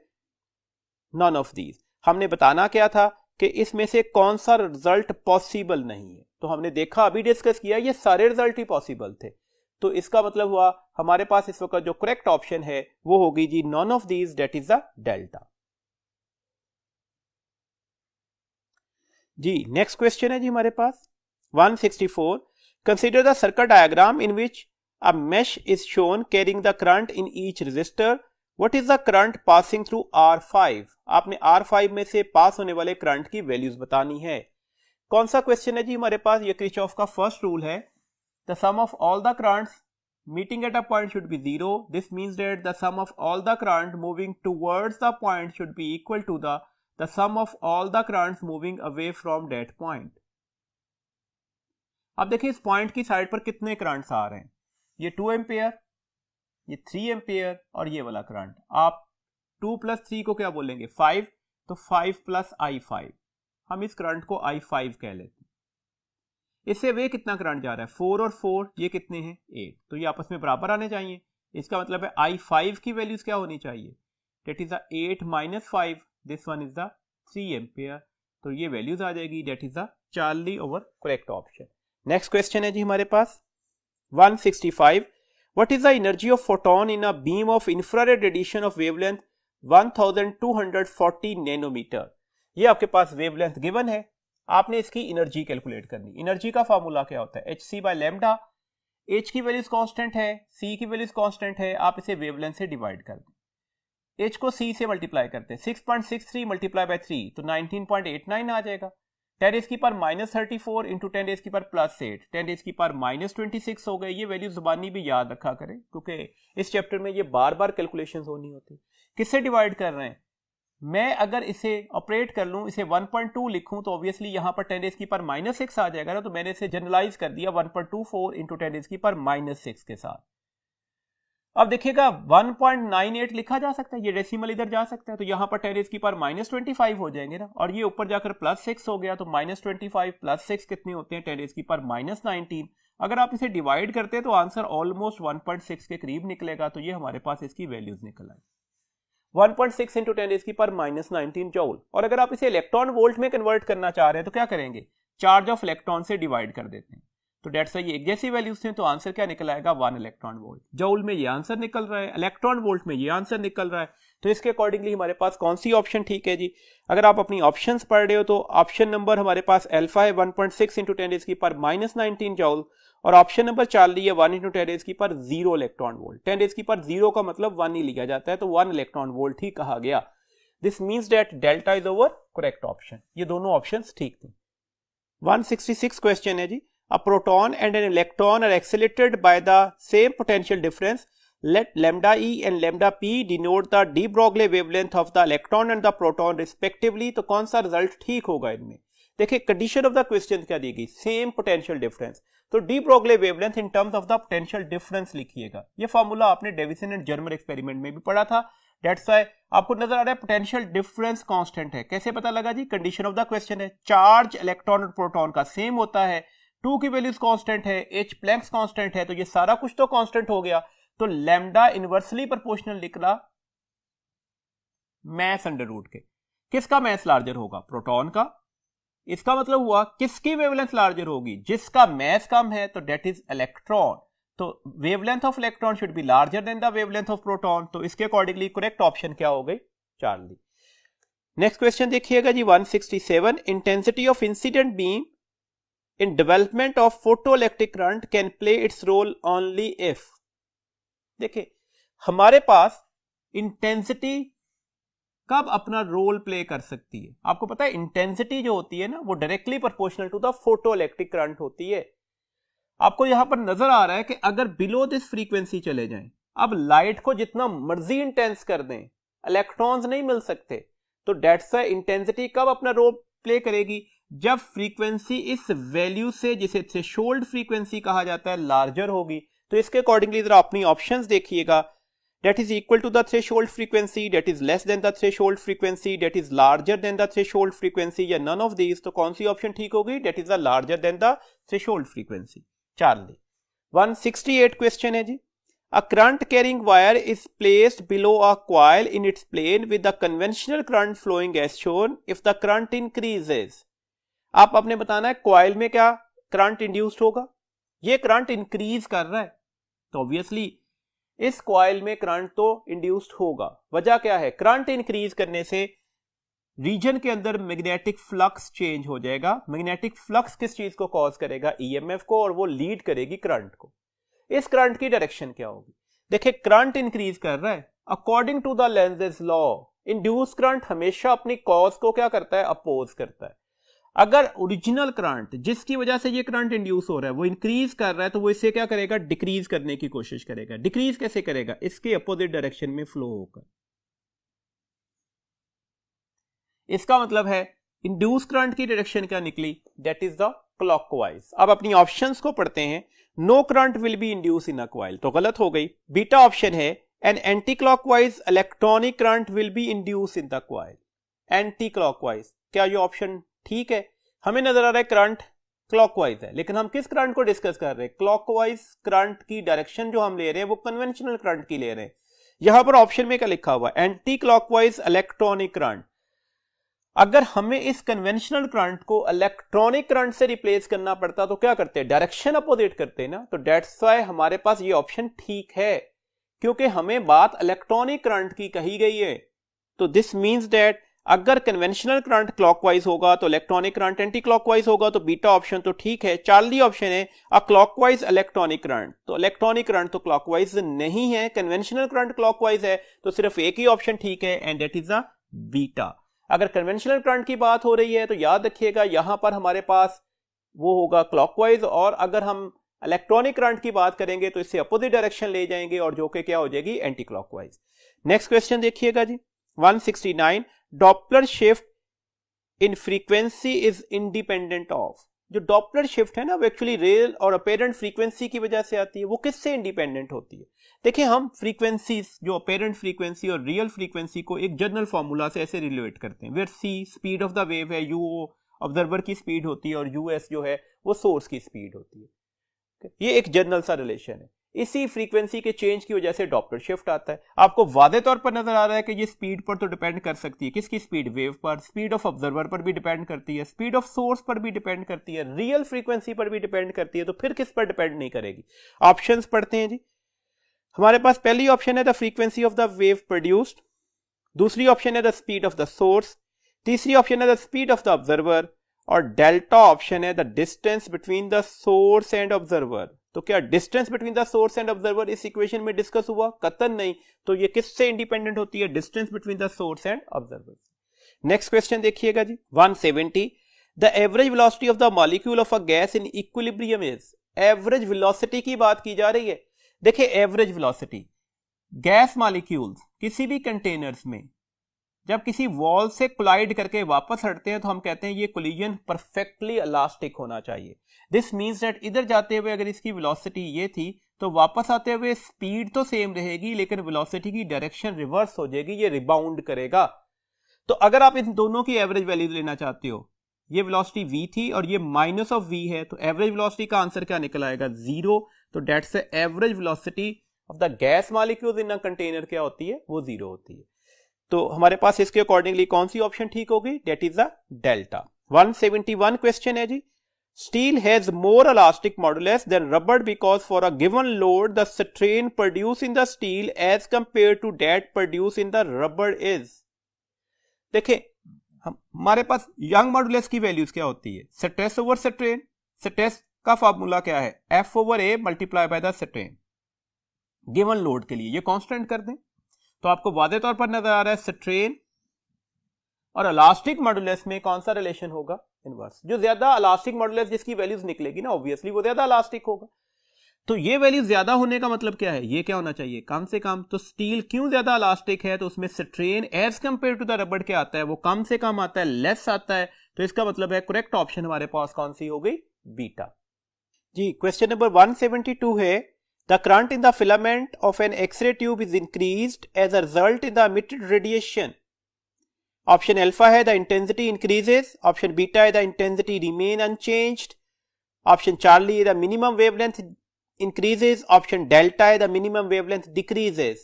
नॉन ऑफ दीज। हमने बताना क्या था कि इसमें से कौन सा रिजल्ट पॉसिबल नहीं है, तो हमने देखा अभी डिस्कस किया ये सारे रिजल्ट ही पॉसिबल थे। तो इसका मतलब हुआ हमारे पास इस वक्त जो करेक्ट ऑप्शन है वो होगी जी none of these, that is the delta. जी नेक्स्ट क्वेश्चन है जी हमारे पास 164. Consider the circuit diagram in which a mesh is shown carrying the current in each resistor. What is the current passing through R5? आपने R5 में से पास होने वाले current की वैल्यूज बतानी है। कौन सा क्वेश्चन है जी हमारे पास? ये किरचॉफ का फर्स्ट रूल है, the sum of all the currents meeting at a point should be 0. This means that the sum of all the current moving towards the point should be equal to the sum of all the currents moving away from that point. अब देखिए इस point की side पर कितने currents आ रहे हैं, ये 2 ampere, ये 3 एम्पियर और ये वाला करंट। आप 2 + 3 को क्या बोलेंगे? 5, तो 5 + I5, हम इस करंट को I5 कह लेते हैं। इससे वे कितना करंट जा रहा है? 4 और 4, ये कितने हैं? 8, तो ये आपस में बराबर आने चाहिए। इसका मतलब है I5 की वैल्यूज क्या होनी चाहिए? That is the 8 - 5, this one is the 3 ampere, तो ये वैल्यूज आ जाएगी, that is the charlie our correct option. Next question है जी हमारे पास 165. What is the energy of photon in a beam of infrared radiation of wavelength 1240 nanometre? ये आपके पास वेवलेंथ गिवन है, आपने इसकी एनर्जी कैलकुलेट करनी। एनर्जी का फार्मूला क्या होता है? hc/λ। h की वैल्यूज कांस्टेंट है, c की वैल्यूज कांस्टेंट है, आप इसे वेवलेंथ से डिवाइड कर दें। h को c से मल्टीप्लाई करते हैं, 6.63 × 3 तो 19.89 आ जाएगा। 10⁻34 इंटू 10⁻+8, 10⁻26 हो गए। ये वैल्यू जुबानी भी याद रखा करें, क्योंकि इस चैप्टर में ये बार बार कैलकुलेशंस होनी होती। किससे डिवाइड कर रहे हैं? मैं अगर इसे ऑपरेट कर लूं, इसे 1.2 लिखूं, तो ऑब्वियसली यहां पर 10⁻6 आ जाएगा ना, तो मैंने इसे जनरलाइज कर दिया 1.24 इंटू 10⁻6 के साथ। अब देखिएगा 1.98 लिखा जा सकता है, ये डेसिमल इधर जा सकता है, तो यहां पर 10⁻25 हो जाएंगे ना, और ये ऊपर जाकर +6 हो गया, तो -25 + 6 कितने होते हैं? 10⁻19। अगर आप इसे डिवाइड करते हैं तो आंसर ऑलमोस्ट 1.6 के करीब निकलेगा, तो ये हमारे पास इसकी वैल्यूज निकल आई, 1.6 इंटू 10⁻19 जूल। और अगर आप इसे इलेक्ट्रॉन वोल्ट में कन्वर्ट करना चाह रहे हैं तो क्या करेंगे? चार्ज ऑफ इलेक्ट्रॉन से डिवाइड कर देते हैं, तो डेट्स ये एक जैसी वैल्यूज थे, तो आंसर क्या निकल आएगा? 1 इलेक्ट्रॉन वोल्ट। जूल में ये आंसर निकल रहा है, इलेक्ट्रॉन वोल्ट में ये आंसर निकल रहा है, तो इसके अकॉर्डिंगली हमारे पास कौन सी ऑप्शन ठीक है जी? अगर आप अपनी ऑप्शंस पढ़ रहे हो तो ऑप्शन नंबर हमारे पास अल्फा है 1.6 इंटू 10⁻19 जूल, और ऑप्शन नंबर चार्ली है 1 इंटू 10⁻0 इलेक्ट्रॉन वोल्ट। 10�0 का मतलब 1 ही लिया जाता है, तो 1 इलेक्ट्रॉन वोल्ट ही कहा गया। This means that delta is our correct option. ये दोनों ऑप्शंस ठीक थे। 166 क्वेश्चन है जी, a proton and an electron are accelerated by the same potential difference. Let lambda e and lambda p denote the de Broglie wavelength of the electron and the proton respectively. तो कौन सा result ठीक होगा इनमें? देखिए condition of the question क्या दी गई? सेम पोटेंशियल डिफरेंस, तो de Broglie wavelength in terms of the potential difference लिखिएगा। ये फॉर्मूला आपने डेविसन एंड जर्मर एक्सपेरिमेंट में भी पढ़ा था। That's why आपको नजर आ रहा है पोटेंशियल डिफरेंस कांस्टेंट है। कैसे पता लगा जी? कंडीशन ऑफ द क्वेश्चन है, चार्ज इलेक्ट्रॉन और प्रोटॉन का सेम होता है, 2 की वैल्यूज कांस्टेंट है, h प्लैंक्स कांस्टेंट है, तो ये सारा कुछ तो कांस्टेंट हो गया, तो लैम्डा इनवर्सली प्रोपोर्शनल निकला मैथ अंडर रूट के। किसका मैथ लार्जर होगा? प्रोटॉन का। इसका मतलब हुआ किसकी वेवलेंथ लार्जर होगी? जिसका मैथ कम है, तो डेट इज इलेक्ट्रॉन। तो wavelength of electron should be larger than the wavelength of proton, तो इसके अकॉर्डिंगली करेक्ट ऑप्शन क्या हो गई? चार्ली। नेक्स्ट क्वेश्चन देखिएगा जी 167. Intensity of incident beam in development of photoelectric current can play its role only if। देखिए हमारे पास intensity कब अपना रोल प्ले कर सकती है? आपको पता है इंटेंसिटी जो होती है ना, वो directly proportional to the photoelectric current होती है। आपको यहां पर नजर आ रहा है कि अगर बिलो दिस फ्रीक्वेंसी चले जाएं, अब लाइट को जितना मर्जी इंटेंस कर दें, इलेक्ट्रॉन्स नहीं मिल सकते, तो डेट्स इंटेंसिटी कब अपना रोल प्ले करेगी? जब फ्रीक्वेंसी इस वैल्यू से, जिसे थ्रेशोल्ड फ्रीक्वेंसी कहा जाता है, लार्जर होगी। तो इसके अकॉर्डिंगली जरा अपनी ऑप्शंस देखिएगा, that is equal to the threshold frequency, that is less than the threshold frequency, that is larger than the threshold frequency, या नन ऑफ दीज। तो कौन सी ऑप्शन ठीक होगी? That is the larger than the threshold frequency. Charlie. 168 question है जी, a current carrying wire is placed below a coil in its plane with the conventional current flowing as shown if the current increases। आप अपने बताना है coil में क्या current induced होगा? ये करंट इंक्रीज कर रहा है, तो ऑब्वियसली इस कॉइल में करंट तो इंड्यूस्ड होगा। वजह क्या है? करंट इंक्रीज करने से रीजन के अंदर मैग्नेटिक फ्लक्स चेंज हो जाएगा। मैग्नेटिक फ्लक्स किस चीज को कॉज करेगा? ईएमएफ को, और वो लीड करेगी करंट को। इस करंट की डायरेक्शन क्या होगी? देखिए करंट इंक्रीज कर रहा है according to the Lenz's law. Induce current हमेशा अपनी कॉज को क्या करता है? अपोज करता है। अगर ओरिजिनल करंट जिसकी वजह से ये करंट इंड्यूस हो रहा है वो इंक्रीज कर रहा है, तो वो इसे क्या करेगा? डिक्रीज करने की कोशिश करेगा। डिक्रीज कैसे करेगा? इसके अपोजिट डायरेक्शन में फ्लो होकर। इसका मतलब है इंड्यूस करंट की डायरेक्शन क्या निकली? That is the clockwise. अब अपनी ऑप्शंस को पढ़ते हैं। No current will be induce in a coil, तो गलत हो गई। बीटा ऑप्शन है an anti clockwise electronic current will be induce in the coil. Anti clockwise, क्या ये ऑप्शन ठीक है? हमें नजर आ रहा है करंट क्लॉकवाइज है, लेकिन हम किस करंट को डिस्कस कर रहे हैं? क्लॉकवाइज करंट की डायरेक्शन जो हम ले रहे हैं वो कन्वेंशनल करंट की ले रहे हैं। यहां पर ऑप्शन में क्या लिखा हुआ? Anti clockwise electronic current. अगर हमें इस कन्वेंशनल करंट को इलेक्ट्रॉनिक करंट से रिप्लेस करना पड़ता तो क्या करते? डायरेक्शन अपोजिट करते ना। तो दैट्स व्हाई हमारे पास ये ऑप्शन ठीक है, क्योंकि हमें बात इलेक्ट्रॉनिक करंट की कही गई है। तो दिस मींस दैट अगर कन्वेंशनल करंट क्लॉकवाइज होगा तो इलेक्ट्रॉनिक करंट एंटी क्लॉकवाइज होगा। तो बीटा ऑप्शन तो ठीक है। चार्ली ऑप्शन है अ क्लॉकवाइज इलेक्ट्रॉनिक करंट, तो इलेक्ट्रॉनिक करंट तो क्लॉकवाइज नहीं है, कन्वेंशनल करंट क्लॉकवाइज है। तो सिर्फ एक ही ऑप्शन ठीक है, and that is a beta. अगर कन्वेंशनल करंट की बात हो रही है तो याद रखिएगा यहां पर हमारे पास वो होगा क्लॉकवाइज, और अगर हम इलेक्ट्रॉनिक करंट की बात करेंगे तो इससे अपोजिट डायरेक्शन ले जाएंगे, और जो कि क्या हो जाएगी? Anti clockwise. नेक्स्ट क्वेश्चन देखिएगा जी, 169। Doppler shift in frequency is independent of. जो डॉपलर शिफ्ट है ना वो एक्चुअली रियल और अपेरेंट फ्रीक्वेंसी की वजह से आती है। वो किससे इंडिपेंडेंट होती है? देखिए हम फ्रीक्वेंसीज, जो अपेरेंट फ्रीक्वेंसी और रियल फ्रीक्वेंसी को एक जनरल फॉर्मूला से ऐसे रिलेट करते हैं, where C speed of the wave है, यू ऑब्जर्वर की स्पीड होती है, और यूएस जो है वो सोर्स की स्पीड होती है। ये एक जनरल सा रिलेशन है। इसी फ्रीक्वेंसी के चेंज की वजह से डॉपलर शिफ्ट आता है। आपको वादे तौर पर नजर आ रहा है कि ये स्पीड पर तो डिपेंड कर सकती है। किसकी स्पीड? वेव पर। स्पीड ऑफ ऑब्जर्वर पर भी डिपेंड करती है, स्पीड ऑफ सोर्स पर भी डिपेंड करती है, रियल फ्रीक्वेंसी पर भी डिपेंड करती है। तो फिर किस पर डिपेंड नहीं करेगी? ऑप्शंस पढ़ते हैं जी। हमारे पास पहली ऑप्शन है the frequency of the wave produced, दूसरी ऑप्शन है the speed of the source, तीसरी ऑप्शन है the speed of the observer, और डेल्टा ऑप्शन है the distance between the source and observer. तो क्या distance between the source and observer इस equation में डिस्कस हुआ? कतई नहीं। तो ये किससे इंडिपेंडेंट होती है? Distance between the source and observer. Next question देखिएगा जी, 170। The average velocity of the molecule of a gas in equilibrium is. Average velocity की बात की जा रही है। देखिए एवरेज वेलोसिटी, गैस मॉलिक्यूल्स किसी भी कंटेनर्स में जब किसी वॉल से कोलाइड करके वापस हटते हैं तो हम कहते हैं ये कोलिजन परफेक्टली इलास्टिक होना चाहिए। दिस मींस दैट इधर जाते हुए अगर इसकी वेलोसिटी ये थी तो वापस आते हुए स्पीड तो सेम रहेगी, लेकिन वेलोसिटी की डायरेक्शन रिवर्स हो जाएगी, ये रिबाउंड करेगा। तो अगर आप इन दोनों की एवरेज वैल्यू लेना चाहते हो, ये वेलोसिटी v थी और ये माइनस ऑफ v है, तो एवरेज वेलोसिटी का आंसर क्या निकल आएगा? 0। तो that's the average velocity of the gas molecules in a container क्या होती है? वो 0 होती है। तो हमारे पास इसके अकॉर्डिंगली कौन सी ऑप्शन ठीक होगी? That is the delta. 171 question है जी, steel has more elastic modulus than rubber because for a given load the strain produce in the steel as compare to that produce in the rubber is. देखिए हमारे पास Young modulus की values क्या होती है? Stress over strain. Stress का formula क्या है? F over A multiply by the strain. Given load के लिए ये कांस्टेंट कर दें तो आपको वादे तौर पर नजर आ रहा है स्ट्रेन और इलास्टिक मॉडुलस में कौन सा रिलेशन होगा? इनवर्स। जो ज्यादा इलास्टिक मॉडुलस जिसकी वैल्यूज निकलेगी ना ऑब्वियसली वो ज्यादा इलास्टिक होगा। तो ये वैल्यू ज्यादा होने का मतलब क्या है? ये क्या होना चाहिए? कम से कम। तो स्टील क्यों ज्यादा इलास्टिक है? तो उसमें strain as compare to the rubber क्या आता है? वो कम से कम आता है, लेस आता है। तो इसका मतलब है करेक्ट ऑप्शन हमारे पास कौन सी हो गई? बीटा जी। क्वेश्चन नंबर 172 है, the current in the filament of an X-ray tube is increased as a result in the emitted radiation. Option alpha है the intensity increases, option beta है the intensity remain unchanged, option Charlie है the minimum wavelength increases, option delta है the minimum wavelength decreases.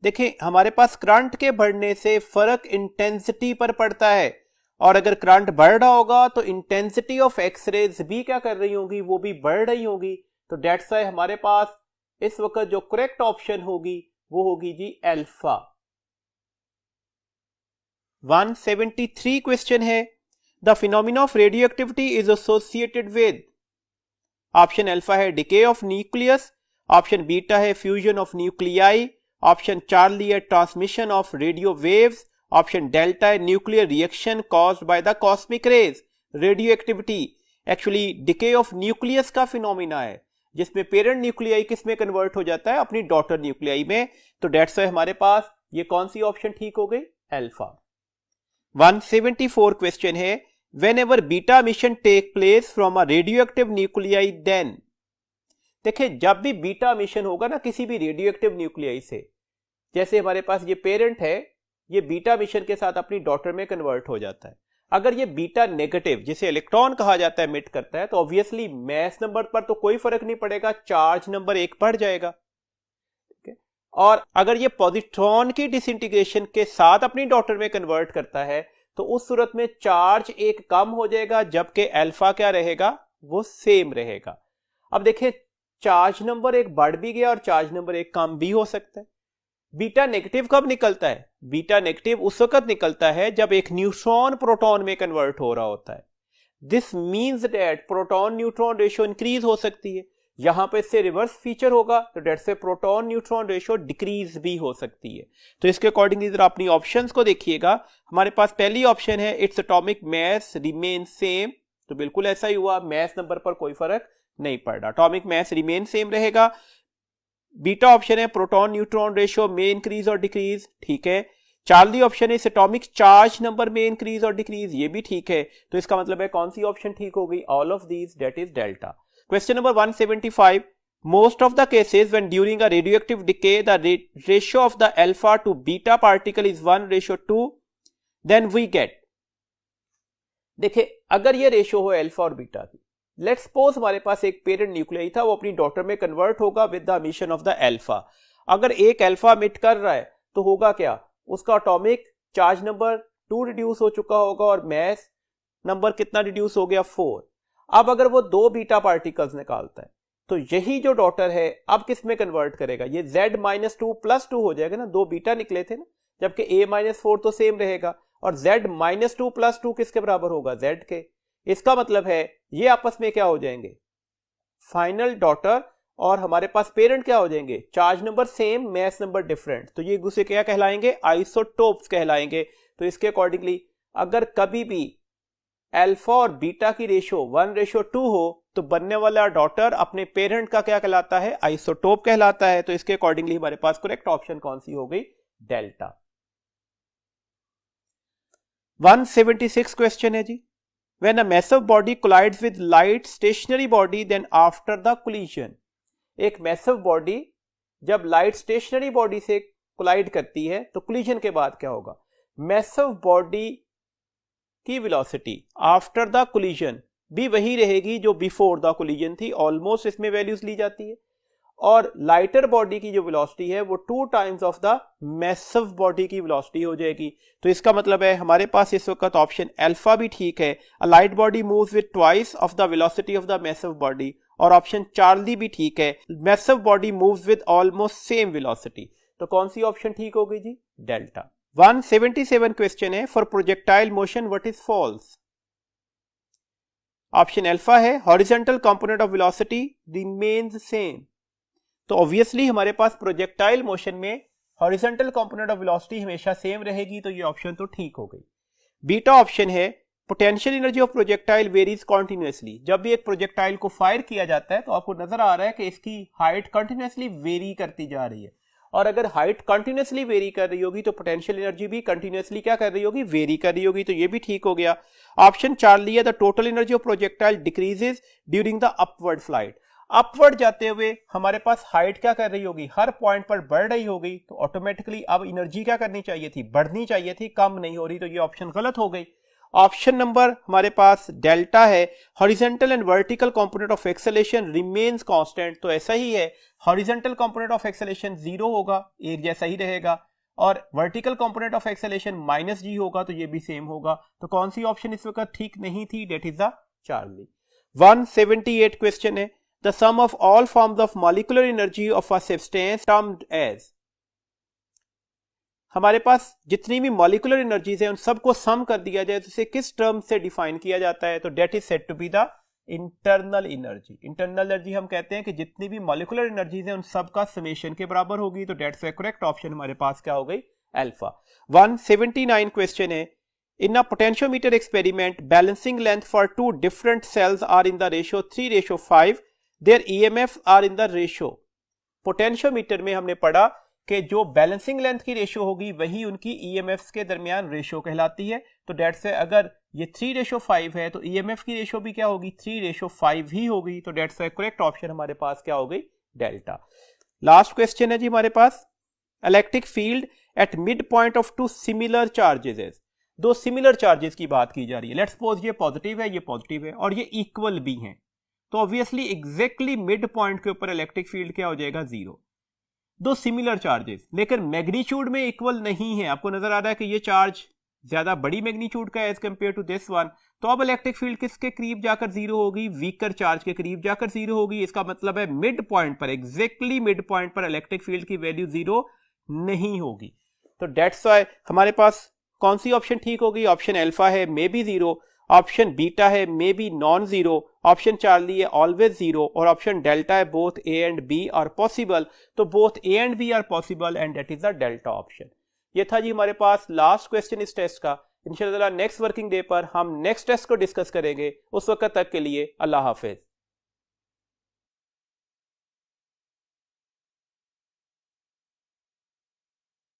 देखिए हमारे पास current के बढ़ने से फर्क इंटेंसिटी पर पड़ता है, और अगर करंट बढ़ रहा होगा तो इंटेंसिटी ऑफ एक्सरेज भी क्या कर रही होगी? वो भी बढ़ रही होगी। तो दैट्स व्हाई हमारे पास इस वक्त जो करेक्ट ऑप्शन होगी वो होगी जी अल्फा। 173 क्वेश्चन है, the phenomena of radioactivity is associated with, option alpha है decay of nucleus, option beta है fusion of nuclei, option charlie है transmission of radio waves, option delta है nuclear reaction caused by the cosmic rays. Radioactivity actually decay of nucleus का phenomena है, जिसमें parent nuclei किस में convert हो जाता है, अपनी डॉटर न्यूक्लियाई में। तो डेट्स है हमारे पास ये कौन सी ऑप्शन ठीक हो गई, अल्फा। 174 क्वेश्चन है, whenever beta emission take place from a radioactive nuclei then, देखिए जब भी बीटा emission होगा ना किसी भी रेडियोएक्टिव न्यूक्लियाई से, जैसे हमारे पास ये पेरेंट है, ये बीटा emission के साथ अपनी डॉटर में कन्वर्ट हो जाता है। अगर ये बीटा नेगेटिव जिसे इलेक्ट्रॉन कहा जाता है एमिट करता है, तो ऑब्वियसली मैस नंबर पर तो कोई फर्क नहीं पड़ेगा, चार्ज नंबर 1 बढ़ जाएगा। और अगर ये पॉजिट्रॉन की डिसइंटीग्रेशन के साथ अपनी डॉटर में कन्वर्ट करता है, तो उस सूरत में चार्ज 1 कम हो जाएगा, जबकि अल्फा क्या रहेगा, वो सेम रहेगा। अब देखिए चार्ज नंबर 1 बढ़ भी गया और चार्ज नंबर 1 कम भी हो सकता है। बीटा नेगेटिव कब निकलता है, बीटा नेगेटिव उस वक्त निकलता है जब एक न्यूट्रॉन प्रोटॉन में कन्वर्ट हो रहा होता है। This means that proton neutron ratio increase हो सकती है। यहां पे इससे रिवर्स फीचर होगा, तो डेट से प्रोटॉन न्यूट्रॉन रेशियो डिक्रीज भी हो सकती है। तो इसके अकॉर्डिंगली जरा अपनी ऑप्शंस को देखिएगा। हमारे पास पहली ऑप्शन है its atomic mass remain same, तो बिल्कुल ऐसा ही हुआ, मास नंबर पर कोई फर्क नहीं पड़ रहा, एटॉमिक मास रिमेन सेम रहेगा। बीटा ऑप्शन है प्रोटॉन न्यूट्रॉन रेशियो में इंक्रीज और डिक्रीज, ठीक है। चार्ली ऑप्शन है एटॉमिक चार्ज नंबर में इंक्रीज और डिक्रीज, ये भी ठीक है। तो इसका मतलब है कौन सी ऑप्शन ठीक हो गई, all of these, that is delta. Question number 175. Most of the cases when during a radioactive decay the ratio of the alpha to beta particle is 1:2, then we get, देखिए अगर ये रेशियो हो alpha और beta की, let's suppose हमारे पास एक parent nuclei था, वो अपनी डॉटर में कन्वर्ट होगा with the emission of the alpha. अगर एक अल्फा एमिट कर रहा है तो होगा क्या, उसका एटॉमिक चार्ज नंबर 2 रिड्यूस हो चुका होगा और मास नंबर कितना रिड्यूस हो गया, 4। अब अगर वो 2 बीटा पार्टिकल्स निकालता है, तो यही जो डॉटर है अब किस में कन्वर्ट करेगा, ये Z-2 हो जाएगा ना, 2 बीटा निकले थे ना, जबकि A-4 तो सेम रहेगा, और Z-2 किसके बराबर होगा, Z के। इसका मतलब है ये आपस में क्या हो जाएंगे, फाइनल डॉटर और हमारे पास पेरेंट क्या हो जाएंगे, charge number same, mass number different, तो ये एक दूसरे क्या कहलाएंगे, आइसोटोप्स कहलाएंगे। तो इसके अकॉर्डिंगली अगर कभी भी अल्फा और बीटा की रेशियो 1:2 हो, तो बनने वाला डॉटर अपने पेरेंट का क्या कहलाता है, आइसोटोप कहलाता है। तो इसके अकॉर्डिंगली हमारे पास करेक्ट ऑप्शन कौन सी हो गई, डेल्टा। 176 क्वेश्चन है जी, when a massive body collides with light stationary body then after the collision, एक मैसिव बॉडी जब लाइट स्टेशनरी बॉडी से कोलाइड करती है तो कोलिजन के बाद क्या होगा, मैसिव बॉडी की वेलोसिटी आफ्टर द कोलिजन भी वही रहेगी जो बिफोर द कोलिजन थी, ऑलमोस्ट इसमें वैल्यूज ली जाती है। और लाइटर बॉडी की जो वेलोसिटी है वो 2 times of the massive body की वेलोसिटी हो जाएगी। तो इसका मतलब है हमारे पास इस वक्त ऑप्शन अल्फा भी ठीक है, a light body moves with twice of the velocity of the massive body, और ऑप्शन चार्ली भी ठीक है, massive body moves with almost same velocity. तो कौन सी ऑप्शन ठीक हो गई जी, डेल्टा। 177 क्वेश्चन है, for projectile motion what is false, option alpha है horizontal component of velocity remains same. तो ऑब्वियसली हमारे पास प्रोजेक्टाइल मोशन में हॉरिजॉन्टल कंपोनेंट ऑफ वेलोसिटी हमेशा सेम रहेगी, तो ये ऑप्शन तो ठीक हो गई। बीटा ऑप्शन है potential energy of projectile varies continuously, जब भी एक प्रोजेक्टाइल को फायर किया जाता है तो आपको नजर आ रहा है कि इसकी हाइट कंटिन्यूसली वेरी करती जा रही है, और अगर हाइट कंटिन्यूसली वेरी कर रही होगी तो पोटेंशियल एनर्जी भी कंटिन्यूसली क्या कर रही होगी, वेरी कर रही होगी। तो ये भी ठीक हो गया। ऑप्शन चार्ली है the total energy of projectile decreases during the upward flight, upward जाते हुए हमारे पास हाइट क्या कर रही होगी, हर पॉइंट पर बढ़ रही होगी, तो ऑटोमेटिकली अब एनर्जी क्या करनी चाहिए थी, बढ़नी चाहिए थी, कम नहीं हो रही, तो ये ऑप्शन गलत हो गई। ऑप्शन नंबर हमारे पास डेल्टा है, horizontal and vertical component of acceleration remains constant, तो ऐसा ही है, हॉरिजॉन्टल कंपोनेंट ऑफ एक्सेलेरेशन 0 होगा, एक जैसा ही रहेगा, और vertical component of acceleration -g होगा, तो ये भी सेम होगा। तो कौन सी ऑप्शन इस वक्त ठीक नहीं थी, that is the charlie. 178 question है, the sum of all forms of molecular energy of a substance termed as, हमारे पास जितनी भी मॉलिक्यूलर एनर्जीज हैं उन सबको सम कर दिया जाए तो इसे किस टर्म से डिफाइन किया जाता है, तो that is said to be the internal energy. Internal energy हम कहते हैं कि जितनी भी मॉलिक्यूलर एनर्जीज हैं उन सब का समेशन के बराबर होगी, तो डेट्स करेक्ट ऑप्शन हमारे पास क्या हो गई, अल्फा। 179 क्वेश्चन है, in a potentiometer experiment balancing length for two different cells are in the ratio 3:5, their EMFs are in the ratio। Potentiometer में हमने पढ़ा कि जो बैलेंसिंग लेंथ की रेशियो होगी वही उनकी ईएमएफ्स के दरमियान रेशियो कहलाती है, तो डेट से अगर ये 3:5 है तो ईएमएफ की रेशियो भी क्या होगी, 3:5 ही होगी, तो डेट से करेक्ट ऑप्शन हमारे पास क्या हो गई, डेल्टा। लास्ट क्वेश्चन है जी हमारे पास, electric field at midpoint of two similar charges. दो सिमिलर चार्जेस की बात की जा रही है, लेट्स सपोज ये पॉजिटिव है, ये पॉजिटिव है और ये इक्वल भी हैं, तो ऑब्वियसली एग्जैक्टली मिड पॉइंट के ऊपर इलेक्ट्रिक फील्ड क्या हो जाएगा, जीरो। दो सिमिलर चार्जेस लेकिन मैग्नीट्यूड में इक्वल नहीं है, आपको नजर आ रहा है कि ये चार्ज ज्यादा बड़ी मैग्नीट्यूड का है as compare to this one, तो अब इलेक्ट्रिक फील्ड किसके करीब जाकर जीरो होगी, वीकर चार्ज के करीब जाकर जीरो होगी। इसका मतलब है मिड पॉइंट पर, एग्जैक्टली मिड पॉइंट पर इलेक्ट्रिक फील्ड की वैल्यू जीरो नहीं होगी, तो डेट्स व्हाई हमारे पास कौन सी ऑप्शन ठीक होगी, ऑप्शन अल्फा है may be zero, option beta है may be non zero, option charlie है ऑलवेज जीरो, और ऑप्शन डेल्टा है both A and B are possible, तो both A and B are possible and that is the delta option. ये था जी हमारे पास लास्ट क्वेश्चन इस टेस्ट का। इंशाल्लाह नेक्स्ट वर्किंग डे पर हम नेक्स्ट टेस्ट को डिस्कस करेंगे, उस वक्त तक के लिए अल्लाह हाफिज।